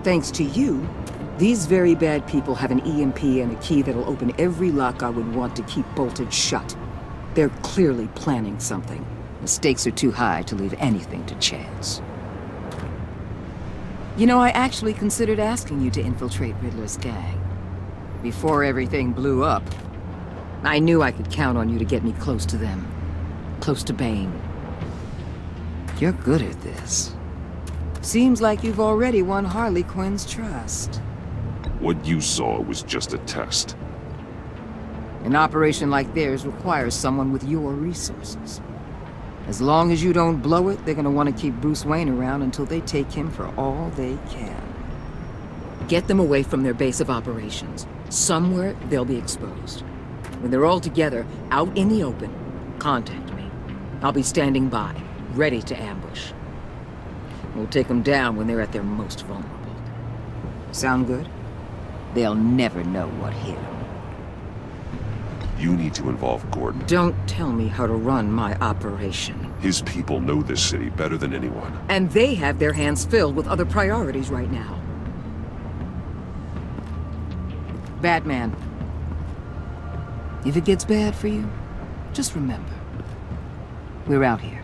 Thanks to you, these very bad people have an EMP and a key that'll open every lock I would want to keep bolted shut. They're clearly planning something. The stakes are too high to leave anything to chance. You know, I actually considered asking you to infiltrate Riddler's gang. Before everything blew up, I knew I could count on you to get me close to them. Close to Bane. You're good at this. Seems like you've already won Harley Quinn's trust. What you saw was just a test. An operation like theirs requires someone with your resources. As long as you don't blow it, they're gonna want to keep Bruce Wayne around until they take him for all they can. Get them away from their base of operations. Somewhere they'll be exposed. When they're all together, out in the open, contact me. I'll be standing by, ready to ambush. We'll take them down when they're at their most vulnerable. Sound good? They'll never know what hit them. You need to involve Gordon. Don't tell me how to run my operation. His people know this city better than anyone. And they have their hands filled with other priorities right now. Batman. If it gets bad for you, just remember. We're out here.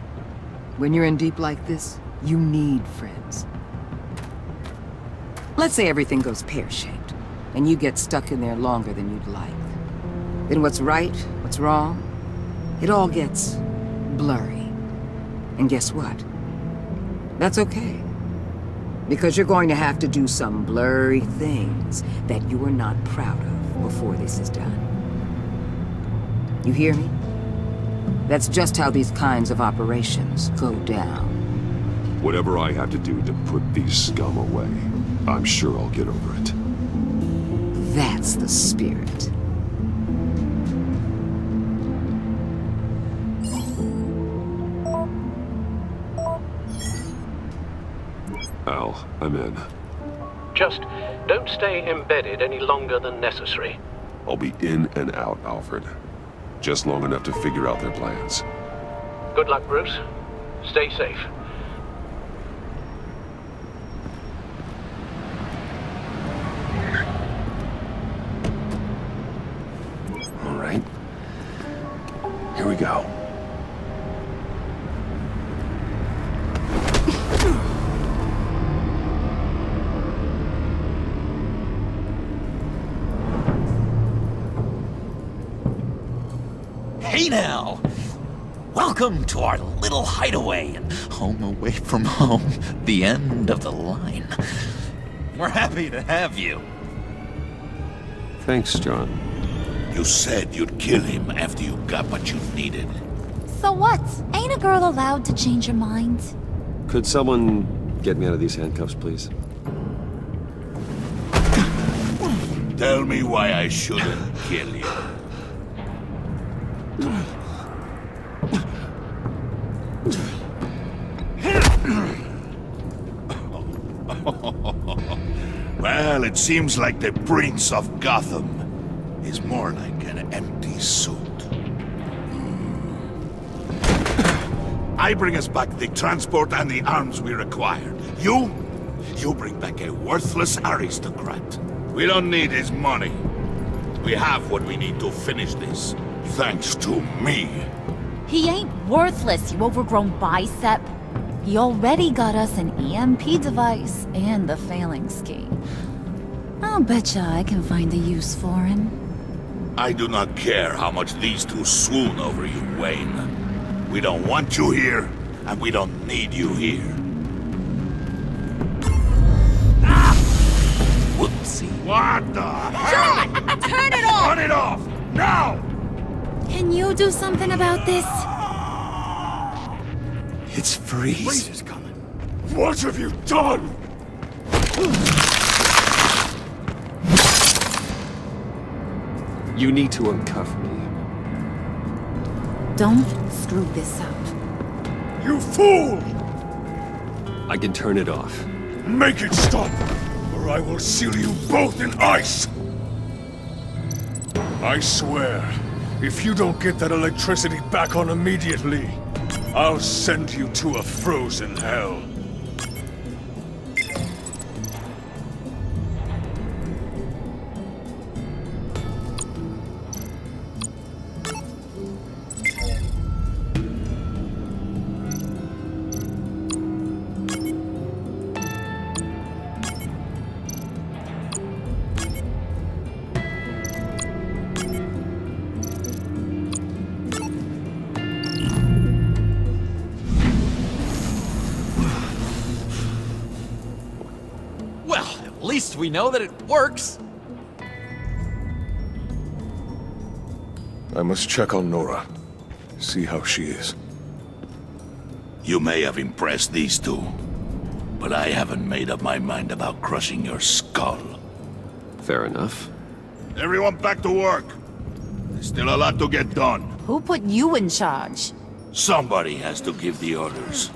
When you're in deep like this, you need friends. Let's say everything goes pear-shaped, and you get stuck in there longer than you'd like. Then what's right, what's wrong, it all gets blurry. And guess what? That's okay. Because you're going to have to do some blurry things that you are not proud of before this is done. You hear me? That's just how these kinds of operations go down. Whatever I have to do to put these scum away, I'm sure I'll get over it. That's the spirit. Al, I'm in. Just don't stay embedded any longer than necessary. I'll be in and out, Alfred. Just long enough to figure out their plans. Good luck, Bruce. Stay safe. All right. Here we go. Hey now! Welcome to our little hideaway and home away from home, the end of the line. We're happy to have you. Thanks, John. You said you'd kill him after you got what you needed. So what? Ain't a girl allowed to change her mind? Could someone get me out of these handcuffs, please? Tell me why I shouldn't kill you. Well, it seems like the Prince of Gotham is more like an empty suit. I bring us back the transport and the arms we required. You bring back a worthless aristocrat. We don't need his money. We have what we need to finish this, thanks to me. He ain't worthless, you overgrown bicep. He already got us an EMP device and the phalanx key. I'll betcha I can find a use for him. I do not care how much these two swoon over you, Wayne. We don't want you here, and we don't need you here. Whoopsie. What the hell? John! Turn it off! Turn it off! Now! Can you do something about this? It's Freeze. Freeze is coming. What have you done? You need to uncuff me. Don't screw this up. You fool! I can turn it off. Make it stop, or I will seal you both in ice! I swear, if you don't get that electricity back on immediately, I'll send you to a frozen hell. At least we know that it works. I must check on Nora. See how she is. You may have impressed these two, but I haven't made up my mind about crushing your skull. Fair enough. Everyone back to work. There's still a lot to get done. Who put you in charge? Somebody has to give the orders.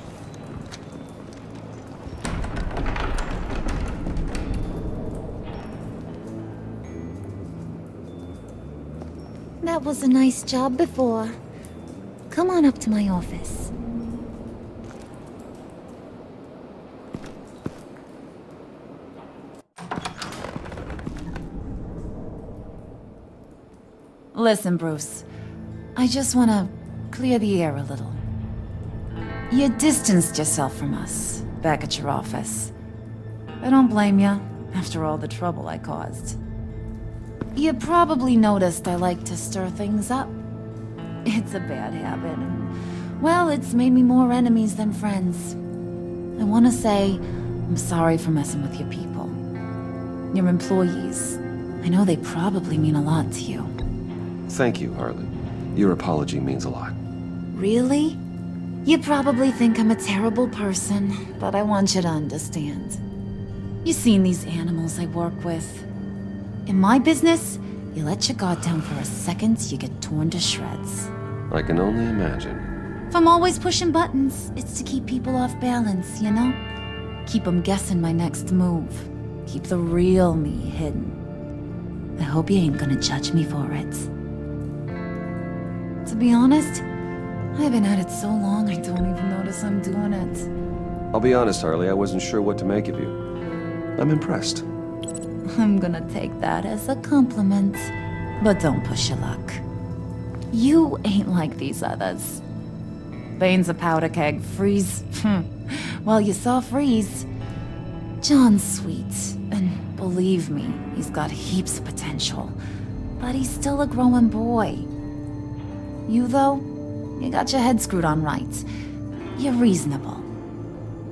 That was a nice job before. Come on up to my office. Listen, Bruce. I just want to clear the air a little. You distanced yourself from us back at your office. I don't blame you, after all the trouble I caused. You probably noticed I like to stir things up. It's a bad habit, and, well, it's made me more enemies than friends. I want to say I'm sorry for messing with your people. Your employees. I know they probably mean a lot to you. Thank you, Harley. Your apology means a lot. Really? You probably think I'm a terrible person, but I want you to understand. You've seen these animals I work with. In my business, you let your guard down for a second, you get torn to shreds. I can only imagine. If I'm always pushing buttons, it's to keep people off balance, you know? Keep them guessing my next move. Keep the real me hidden. I hope you ain't gonna judge me for it. To be honest, I've been at it so long I don't even notice I'm doing it. I'll be honest, Harley, I wasn't sure what to make of you. I'm impressed. I'm gonna take that as a compliment, but don't push your luck. You ain't like these others. Bane's a powder keg, Freeze. Well, you saw Freeze. John's sweet, and believe me, he's got heaps of potential. But he's still a growing boy. You, though, you got your head screwed on right. You're reasonable.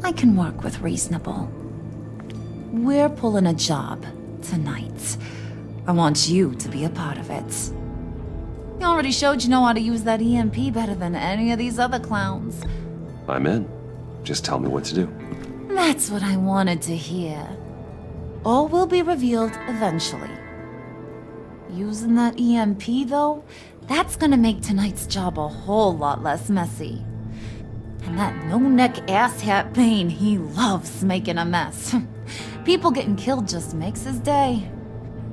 I can work with reasonable. We're pulling a job tonight. I want you to be a part of it. You already showed you know how to use that EMP better than any of these other clowns. I'm in. Just tell me what to do. That's what I wanted to hear. All will be revealed eventually. Using that EMP, though, that's gonna make tonight's job a whole lot less messy. And that no-neck asshat Bane, he loves making a mess. People getting killed just makes his day.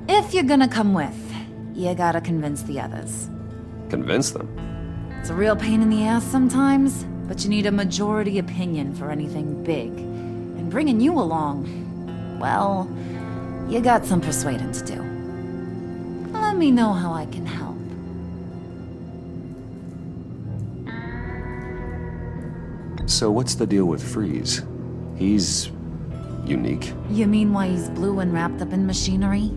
If you're gonna come with, you gotta convince the others. Convince them? It's a real pain in the ass sometimes, but you need a majority opinion for anything big. And bringing you along, well, you got some persuading to do. Let me know how I can help. So what's the deal with Freeze? He's unique. You mean why he's blue and wrapped up in machinery?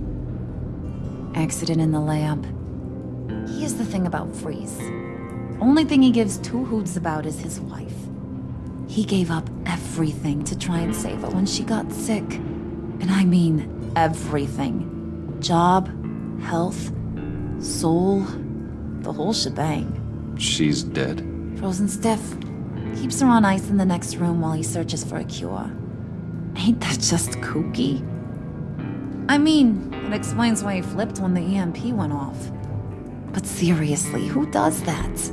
Accident in the lab. Here's the thing about Freeze. Only thing he gives two hoots about is his wife. He gave up everything to try and save her when she got sick. And I mean everything. Job, health, soul, the whole shebang. She's dead? Frozen stiff. Keeps her on ice in the next room while he searches for a cure. Ain't that just kooky? I mean, it explains why he flipped when the EMP went off. But seriously, who does that?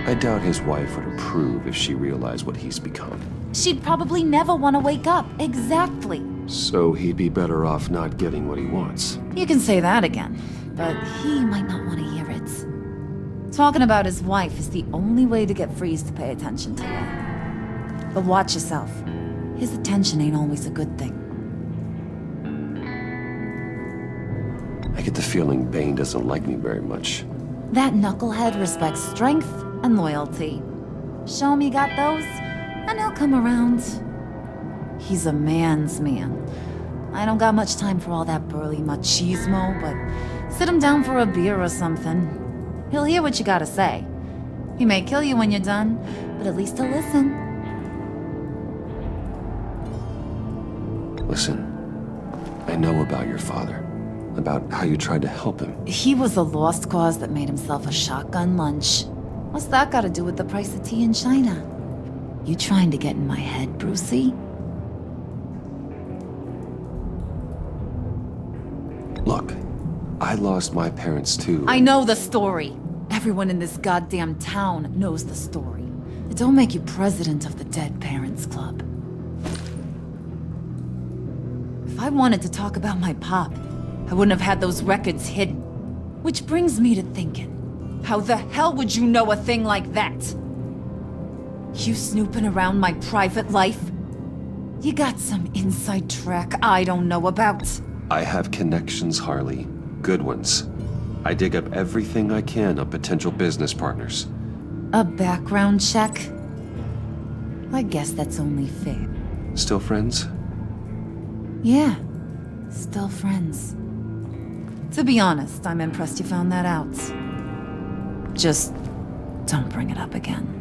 I doubt his wife would approve if she realized what he's become. She'd probably never want to wake up. Exactly. So he'd be better off not getting what he wants. You can say that again, but he might not want to hear it. Talking about his wife is the only way to get Freeze to pay attention to you. But watch yourself. His attention ain't always a good thing. I get the feeling Bane doesn't like me very much. That knucklehead respects strength and loyalty. Show him you got those, and he'll come around. He's a man's man. I don't got much time for all that burly machismo, but sit him down for a beer or something. He'll hear what you gotta say. He may kill you when you're done, but at least he'll listen. Listen, I know about your father. About how you tried to help him. He was a lost cause that made himself a shotgun lunch. What's that got to do with the price of tea in China? You trying to get in my head, Brucey? Look, I lost my parents too. I know the story. Everyone in this goddamn town knows the story. It don't make you president of the Dead Parents Club. If I wanted to talk about my pop, I wouldn't have had those records hidden. Which brings me to thinking, how the hell would you know a thing like that? You snooping around my private life? You got some inside track I don't know about. I have connections, Harley. Good ones. I dig up everything I can on potential business partners. A background check? I guess that's only fair. Still friends? Yeah, still friends. To be honest, I'm impressed you found that out. Just don't bring it up again.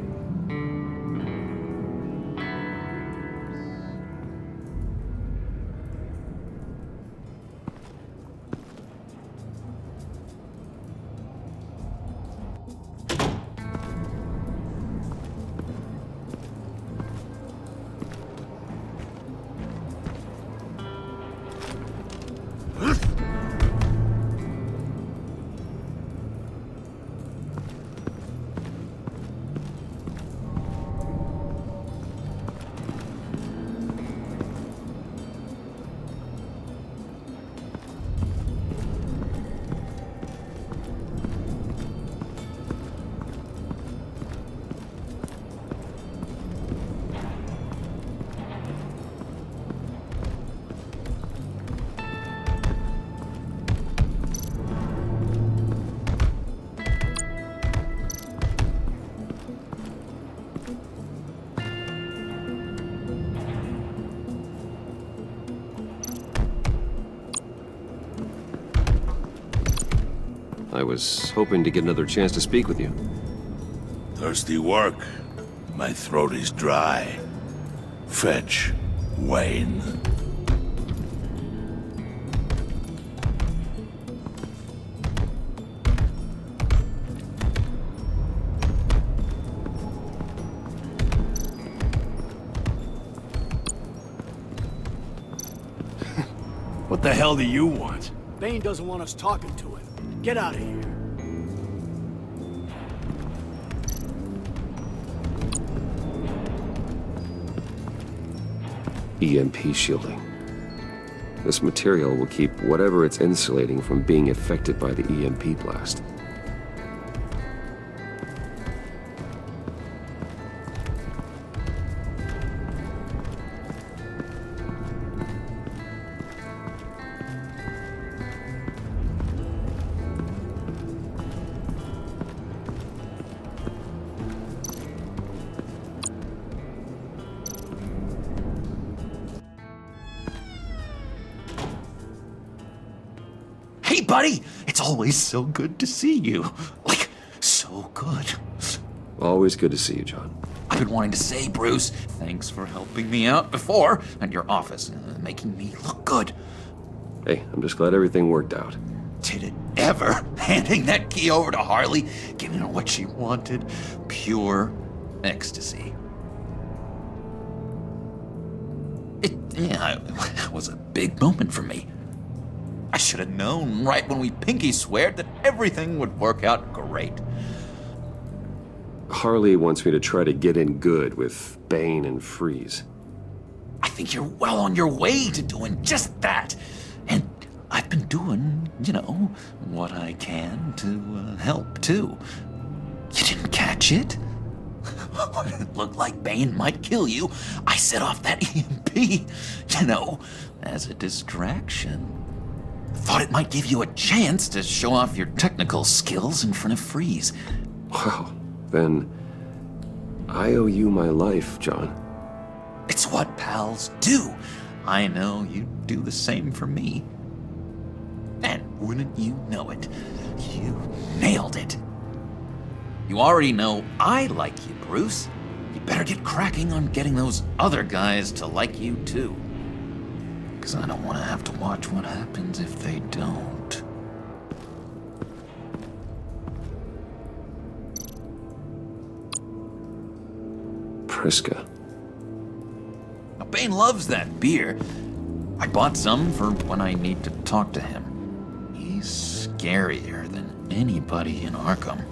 I was hoping to get another chance to speak with you. Thirsty work? My throat is dry. Fetch, Wayne. What the hell do you want? Bane doesn't want us talking to him. Get out of here. EMP shielding. This material will keep whatever it's insulating from being affected by the EMP blast. Hey, buddy! It's always so good to see you. Like, so good. Always good to see you, John. I've been wanting to say, Bruce, thanks for helping me out before at your office, making me look good. Hey, I'm just glad everything worked out. Did it ever? Handing that key over to Harley, giving her what she wanted. Pure ecstasy. It was a big moment for me. I should have known right when we pinky sweared that everything would work out great. Harley wants me to try to get in good with Bane and Freeze. I think you're well on your way to doing just that. And I've been doing, what I can to help, too. You didn't catch it? When it looked like Bane might kill you, I set off that EMP, as a distraction. Thought it might give you a chance to show off your technical skills in front of Freeze. Wow, then I owe you my life, John. It's what pals do. I know you'd do the same for me. And wouldn't you know it, you nailed it. You already know I like you, Bruce. You better get cracking on getting those other guys to like you, too. Because I don't want to have to watch what happens if they don't. Priska. Now, Bane loves that beer. I bought some for when I need to talk to him. He's scarier than anybody in Arkham.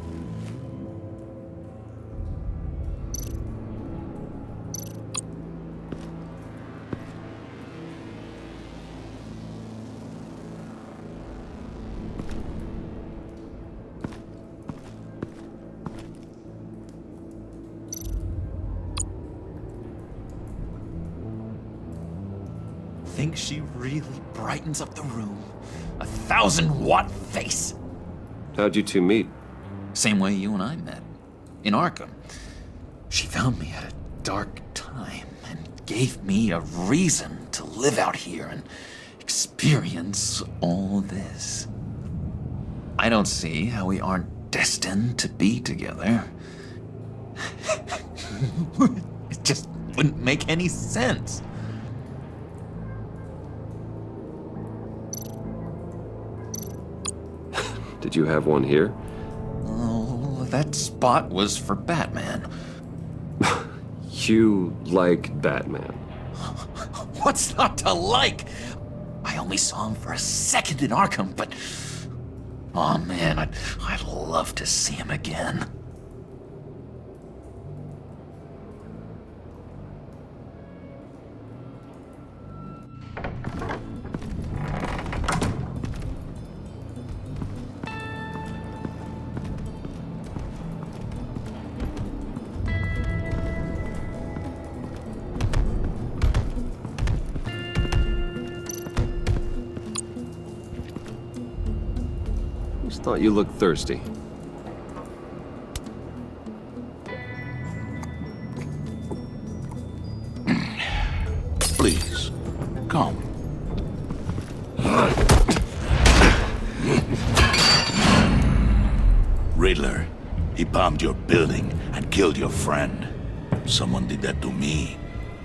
Think she really brightens up the room. 1,000-watt face. How'd you two meet? Same way you and I met. In Arkham. She found me at a dark time and gave me a reason to live out here and experience all this. I don't see how we aren't destined to be together. It just wouldn't make any sense. Did you have one here? Oh, that spot was for Batman. You like Batman? What's not to like? I only saw him for a second in Arkham, but... oh man, I'd love to see him again. Just thought you looked thirsty. Please, come. Riddler, he bombed your building and killed your friend. Someone did that to me.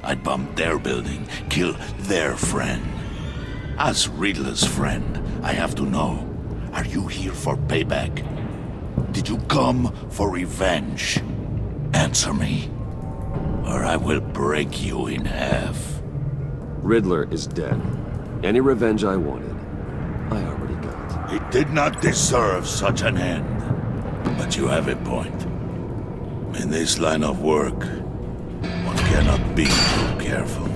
I'd bomb their building, kill their friend. As Riddler's friend, I have to know, are you here for payback? Did you come for revenge? Answer me, or I will break you in half. Riddler is dead. Any revenge I wanted, I already got. He did not deserve such an end. But you have a point. In this line of work, one cannot be too careful.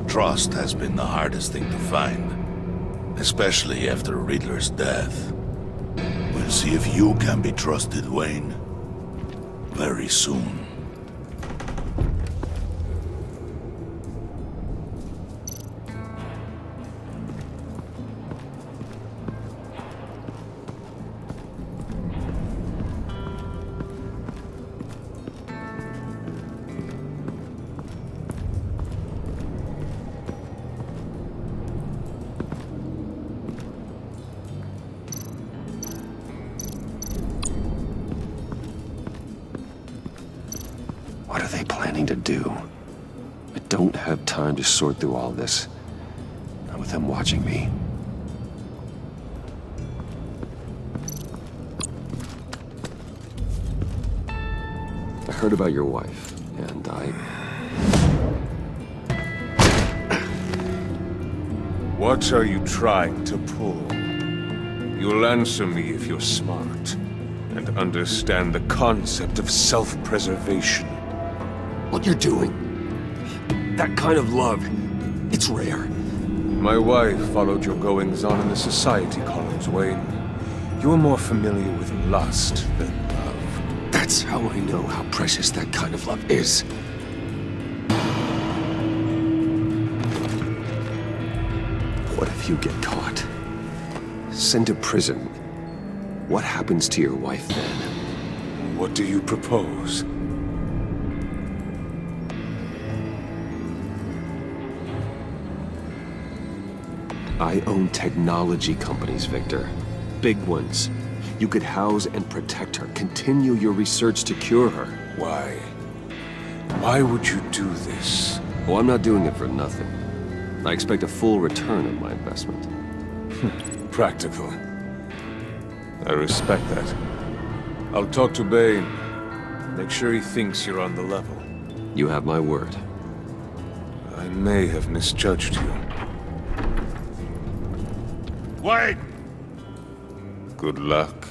Trust has been the hardest thing to find, especially after Riddler's death. We'll see if you can be trusted, Wayne, very soon. What are they planning to do? I don't have time to sort through all this. Not with them watching me. I heard about your wife, and What are you trying to pull? You'll answer me if you're smart, and understand the concept of self-preservation. What you're doing, that kind of love, it's rare. My wife followed your goings-on in the society columns, Wayne. You're more familiar with lust than love. That's how I know how precious that kind of love is. What if you get caught? Sent to prison? What happens to your wife then? What do you propose? I own technology companies, Victor. Big ones. You could house and protect her, continue your research to cure her. Why? Why would you do this? Oh, I'm not doing it for nothing. I expect a full return on my investment. Practical. I respect that. I'll talk to Bane. Make sure he thinks you're on the level. You have my word. I may have misjudged you. Wait! Good luck.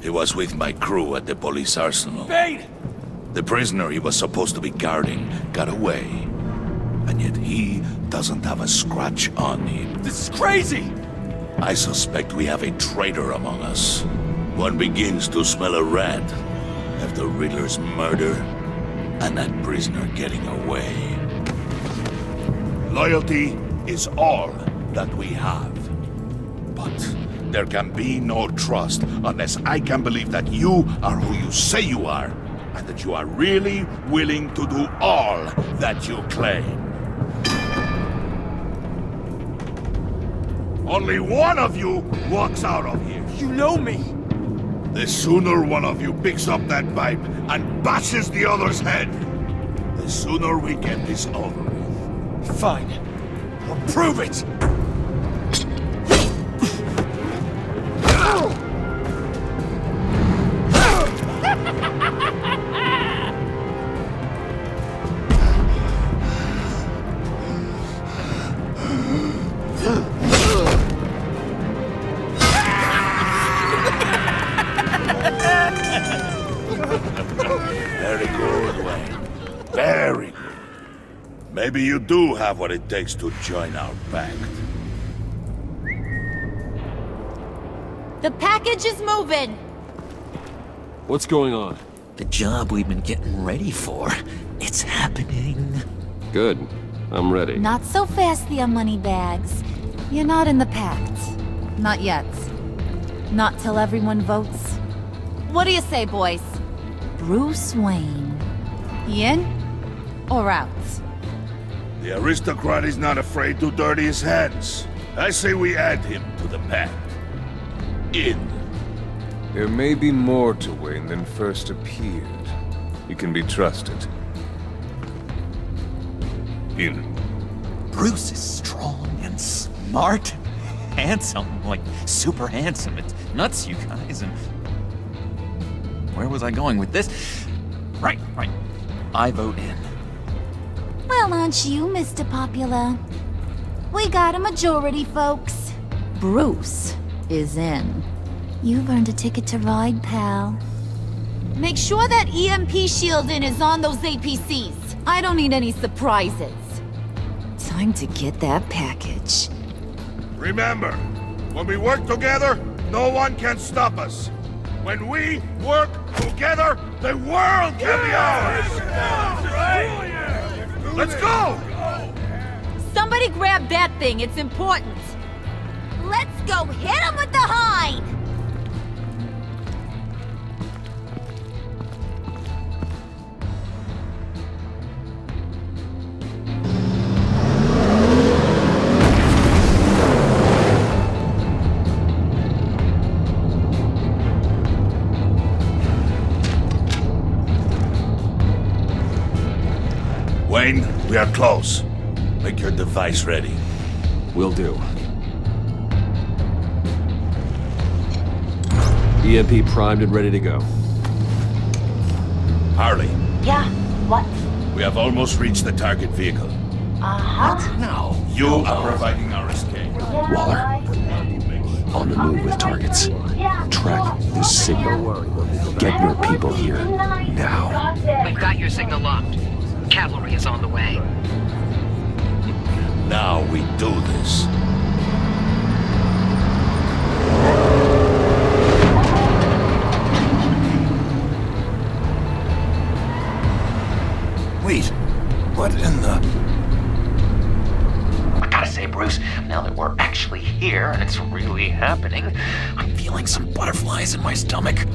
He was with my crew at the police arsenal. Bane! The prisoner he was supposed to be guarding got away. And yet he doesn't have a scratch on him. This is crazy! I suspect we have a traitor among us. One begins to smell a rat after Riddler's murder and that prisoner getting away. Loyalty is all that we have. But there can be no trust unless I can believe that you are who you say you are, and that you are really willing to do all that you claim. Only one of you walks out of here. You know me! The sooner one of you picks up that pipe and bashes the other's head, the sooner we get this over with. Fine. I'll prove it! Very good, Wayne. Very good. Maybe you do have what it takes to join our pact. The package is moving! What's going on? The job we've been getting ready for. It's happening. Good. I'm ready. Not so fast, the Moneybags. You're not in the Pact. Not yet. Not till everyone votes. What do you say, boys? Bruce Wayne. In or out? The aristocrat is not afraid to dirty his hands. I say we add him to the pact. In. There may be more to Wayne than first appeared. You can be trusted. In. Bruce is strong and smart, handsome, like super handsome. It's nuts, you guys. And where was I going with this? Right. I vote in. Well, aren't you, Mr. Popular? We got a majority, folks. Bruce is in. You've earned a ticket to ride, pal. Make sure that EMP shielding is on those APCs. I don't need any surprises. Time to get that package. Remember, when we work together, no one can stop us. When we work together, the world can be ours! Let's go! Somebody grab that thing, it's important. Let's go hit him with the hide! Wayne, we are close. Make your device ready. Will do. EMP primed and ready to go. Harley, Yeah, what? we have almost reached the target vehicle. Uh-huh. Now, you are providing our escape. Waller, on the move with targets. Track this signal. Get your people here, now. We've got your signal locked. Cavalry is on the way. Now we do this. Wait, what in the... I gotta say, Bruce, now that we're actually here and it's really happening, I'm feeling some butterflies in my stomach.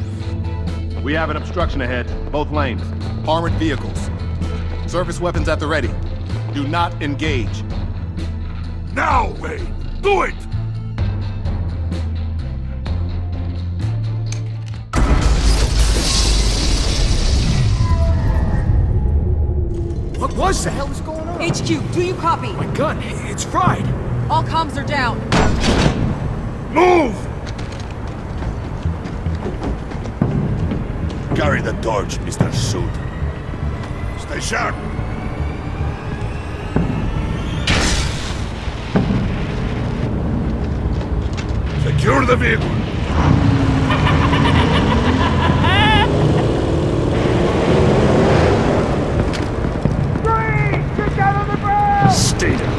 We have an obstruction ahead, both lanes. Armored vehicles. Surface weapons at the ready. Do not engage. Now, Wayne! Do it! What was that? What the hell is going on? HQ, do you copy? My gun, it's fried. All comms are down. Move! Carry the torch, Mr. Suit. Stay sharp. Secure the vehicle. Stay down.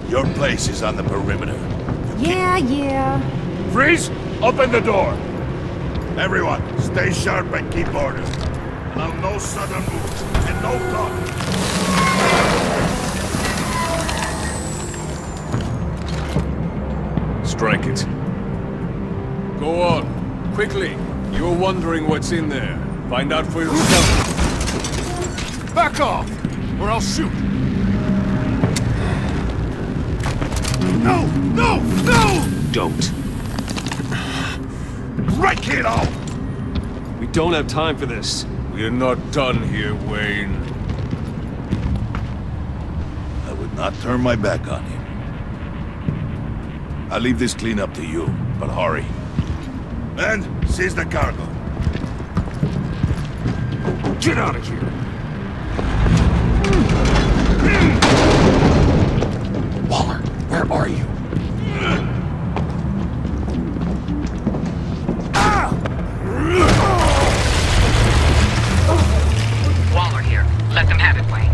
Your place is on the perimeter. Yeah. Freeze! Open the door! Everyone, stay sharp and keep order. Allow no sudden moves and no talk. Strike it. Go on. Quickly. You're wondering what's in there. Find out for yourself. Back off, or I'll shoot. No! No! No! Don't. Right, kiddo! We don't have time for this. We're not done here, Wayne. I would not turn my back on him. I'll leave this clean up to you, but hurry. And seize the cargo. Get out of here! Waller, where are you? Waller here. Let them have it, Wayne.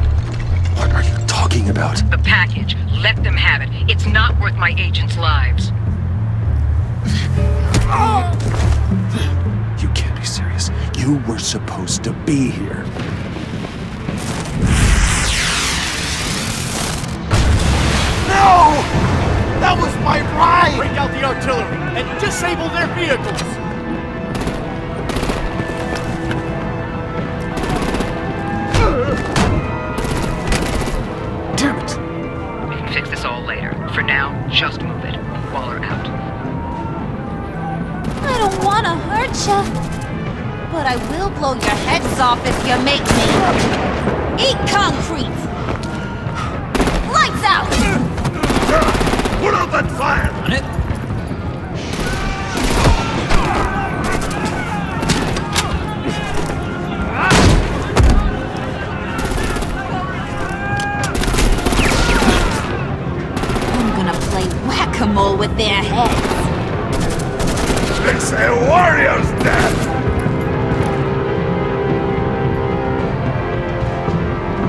What are you talking about? The package. Let them have it. It's not worth my agents' lives. You can't be serious. You were supposed to be here. No! That was my ride! Break out the artillery and disable their vehicles! Damn it! We can fix this all later. For now, just move it. Waller out. I don't want to hurt ya, but I will blow your heads off if you make me. Eat concrete! Lights out! Put out that fire! On it? I'm gonna play whack-a-mole with their heads. It's a warrior's death!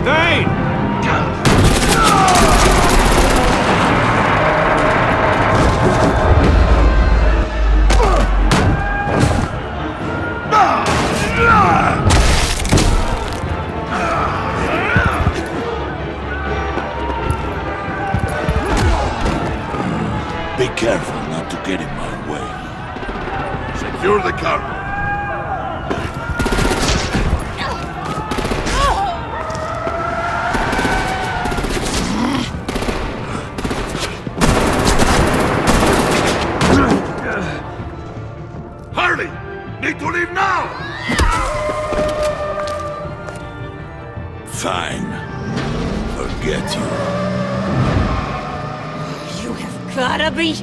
Dane! Be careful not to get in my way. Secure the cargo. Hurry! Need to leave now! Fine. Forget you. gotta be...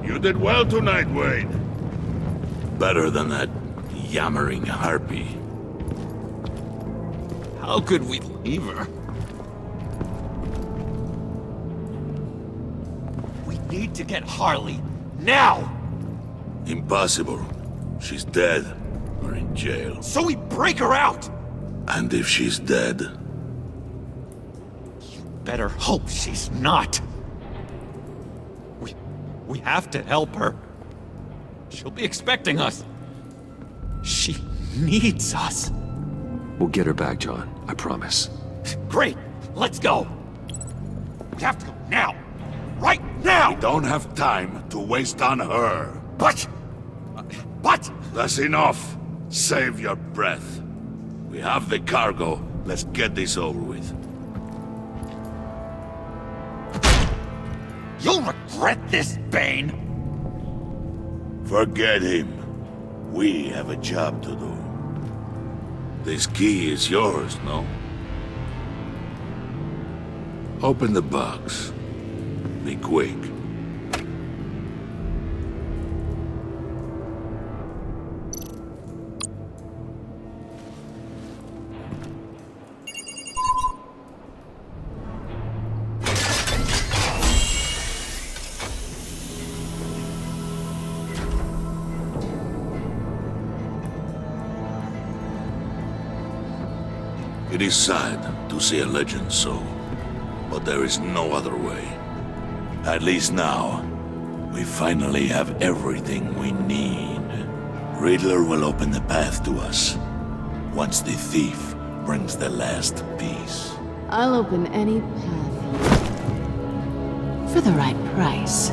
You did well tonight, Wade. Better than that yammering harpy. How could we leave her? We need to get Harley, now! Impossible. She's dead, or in jail. So we break her out! And if she's dead? Better hope she's not. We have to help her. She'll be expecting us. She needs us. We'll get her back, John. I promise. Great! Let's go! We have to go now! Right now! We don't have time to waste on her. But... That's enough. Save your breath. We have the cargo. Let's get this over with. You'll regret this, Bane! Forget him. We have a job to do. This key is yours, no? Open the box. Be quick. It is sad to see a legend so, but there is no other way. At least now, we finally have everything we need. Riddler will open the path to us, once the thief brings the last piece. I'll open any path for the right price.